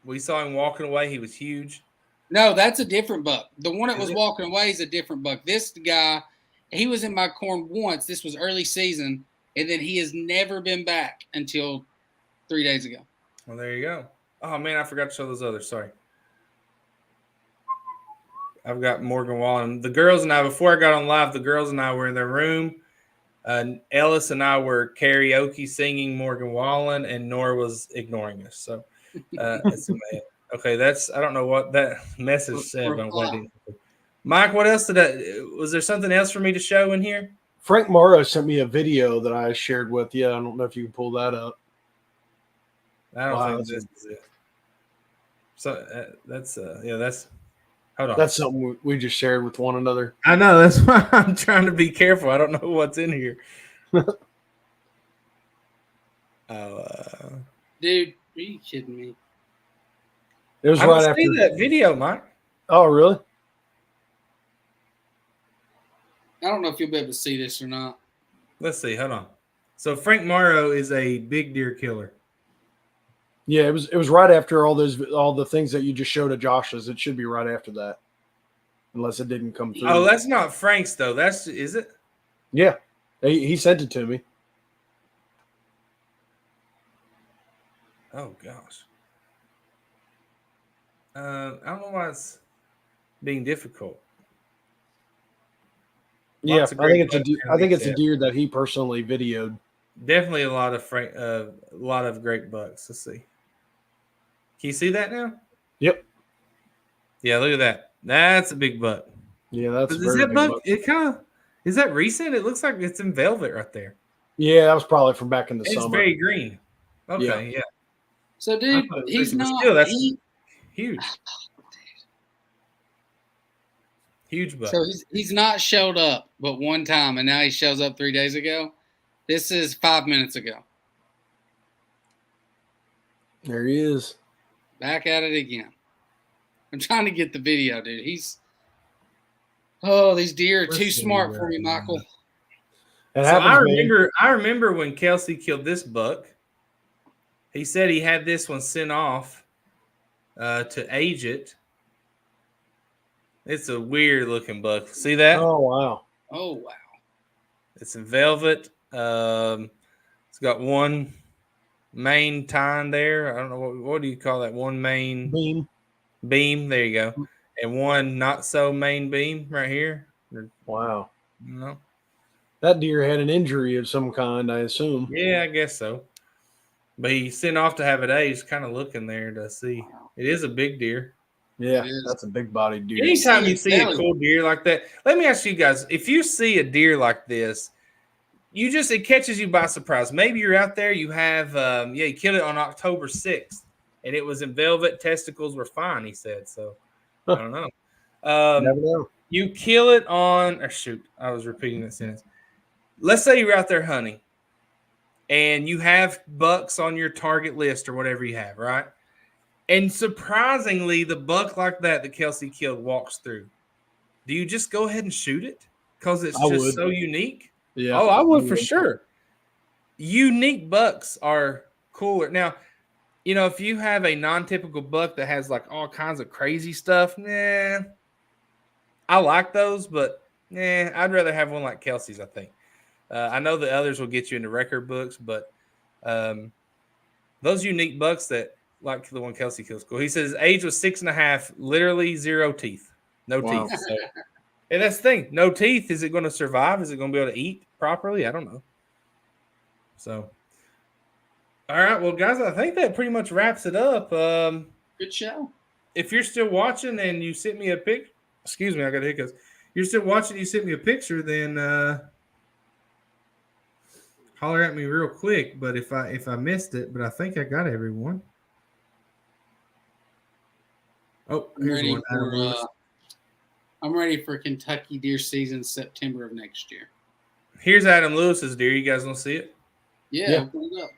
S1: We saw him walking away. He was huge.
S3: No, that's a different buck. The one that was walking away is a different buck. This guy, he was in my corn once. This was early season, and then he has never been back until 3 days ago.
S1: Well, there you go. Oh, man, I forgot to show those others. Sorry. I've got Morgan Wallen. The girls and I, before I got on live, the girls and I were in their room. Ellis and I were karaoke singing Morgan Wallen, and Nora was ignoring us. So it's amazing. Okay, I don't know what that message said. Mike, what else was there something else for me to show in here?
S2: Frank Morrow sent me a video that I shared with you. I don't know if you can pull that up.
S1: I don't think this is it. So that's Hold on.
S2: That's something we just shared with one another.
S1: I know. That's why I'm trying to be careful. I don't know what's in here.
S3: Dude, are you kidding me?
S2: It was
S1: I
S2: right
S1: don't
S2: after
S1: see that video, Mike.
S2: Oh, really?
S3: I don't know if you'll be able to see this or not.
S1: Let's see. Hold on. So Frank Morrow is a big deer killer.
S2: Yeah, it was right after all the things that you just showed at Josh's. It should be right after that, unless it didn't come through.
S1: Oh, that's not Frank's though. Is it?
S2: Yeah, he sent it to me.
S1: Oh gosh. I don't know why it's being difficult.
S2: Yeah,
S1: Lots of
S2: I
S1: great
S2: think it's a
S1: bucks
S2: deer,
S1: in
S2: I think
S1: these
S2: it's a deer that he personally videoed.
S1: Definitely a lot of great bucks. Let's see. Can you see that now?
S2: Yep.
S1: Yeah, look at that. That's a big buck.
S2: Yeah, that's a
S1: Is
S2: very
S1: that
S2: big
S1: buck?
S2: buck.
S1: It kind of is that recent? It looks like it's in velvet right there.
S2: Yeah, that was probably from back in the
S1: It's
S2: summer.
S1: very green. Okay, yeah.
S3: So,
S1: I
S3: dude,
S1: thought it was
S3: he's
S1: recent, but
S3: not.
S1: still, that's huge. Huge buck.
S3: So he's not showed up but one time, and now he shows up 3 days ago. This is 5 minutes ago.
S2: There he is.
S3: Back at it again. I'm trying to get the video, dude. These deer are too smart for me, Michael.
S2: It
S1: So
S2: happens,
S1: I remember when Kelsey killed this buck. He said he had this one sent off to age it. It's a weird looking buck. See that?
S2: Oh wow.
S3: Oh, wow.
S1: It's in velvet. It's got one main tine there. I don't know what do you call that? One main beam. There you go. And one not so main beam right here.
S2: Wow.
S1: No.
S2: That deer had an injury of some kind, I assume.
S1: Yeah, I guess so. But he sent off to have it aged, kind of looking there to see. It is a big deer.
S2: Yeah, that's a big bodied deer.
S1: Anytime you see a cool deer like that, let me ask you guys, if you see a deer like this, it catches you by surprise. Maybe you're out there, you have, you killed it on October 6th, and it was in velvet, testicles were fine, he said. So, I don't know.
S2: Never know.
S1: You kill it on, I was repeating that sentence. Let's say you're out there hunting, and you have bucks on your target list or whatever you have, right? And surprisingly, the buck like that Kelsey killed walks through. Do you just go ahead and shoot it? Because it's just so unique?
S2: Yeah.
S1: Oh, I would for sure. Unique bucks are cooler. Now, if you have a non-typical buck that has like all kinds of crazy stuff, I like those, but I'd rather have one like Kelsey's, I think. I know the others will get you into record books, but those unique bucks that like the one Kelsey kills cool. He says age was 6.5, literally 0 teeth. No teeth. So, and that's the thing. No teeth. Is it going to survive? Is it going to be able to eat properly? I don't know. So, all right. Well, guys, I think that pretty much wraps it up.
S3: Good show.
S1: If you're still watching and you sent me a pic, excuse me, I got hiccups. You're still watching, you sent me a picture, then holler at me real quick. But if I missed it, but I think I got everyone. Oh, here's one.
S3: I'm ready for Kentucky deer season September of next year.
S1: Here's Adam Lewis's deer. You guys want to see it?
S3: Yeah. Pull it up.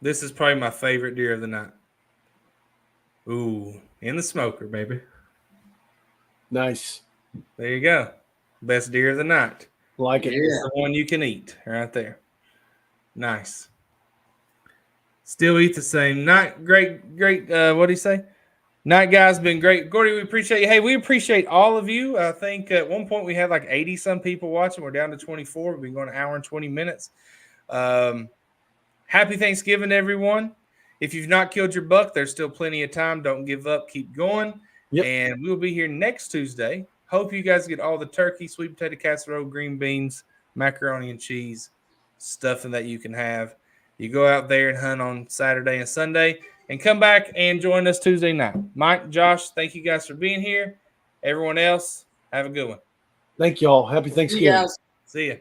S1: This is probably my favorite deer of the night. Ooh, in the smoker, baby.
S2: Nice.
S1: There you go. Best deer of the night.
S2: Like it.
S1: It's the one you can eat right there. Nice. Still eat the same. Night, great. What do you say? Night, guys, been great. Gordy, we appreciate you. Hey, we appreciate all of you. I think at one point we had like 80-some people watching. We're down to 24. We've been going an hour and 20 minutes. Happy Thanksgiving, everyone. If you've not killed your buck, there's still plenty of time. Don't give up. Keep going. Yep. And we'll be here next Tuesday. Hope you guys get all the turkey, sweet potato casserole, green beans, macaroni and cheese, stuffing that you can have. You go out there and hunt on Saturday and Sunday and come back and join us Tuesday night. Mike, Josh, thank you guys for being here. Everyone else, have a good one.
S2: Thank y'all. Happy Thanksgiving.
S3: See you guys.
S1: See ya.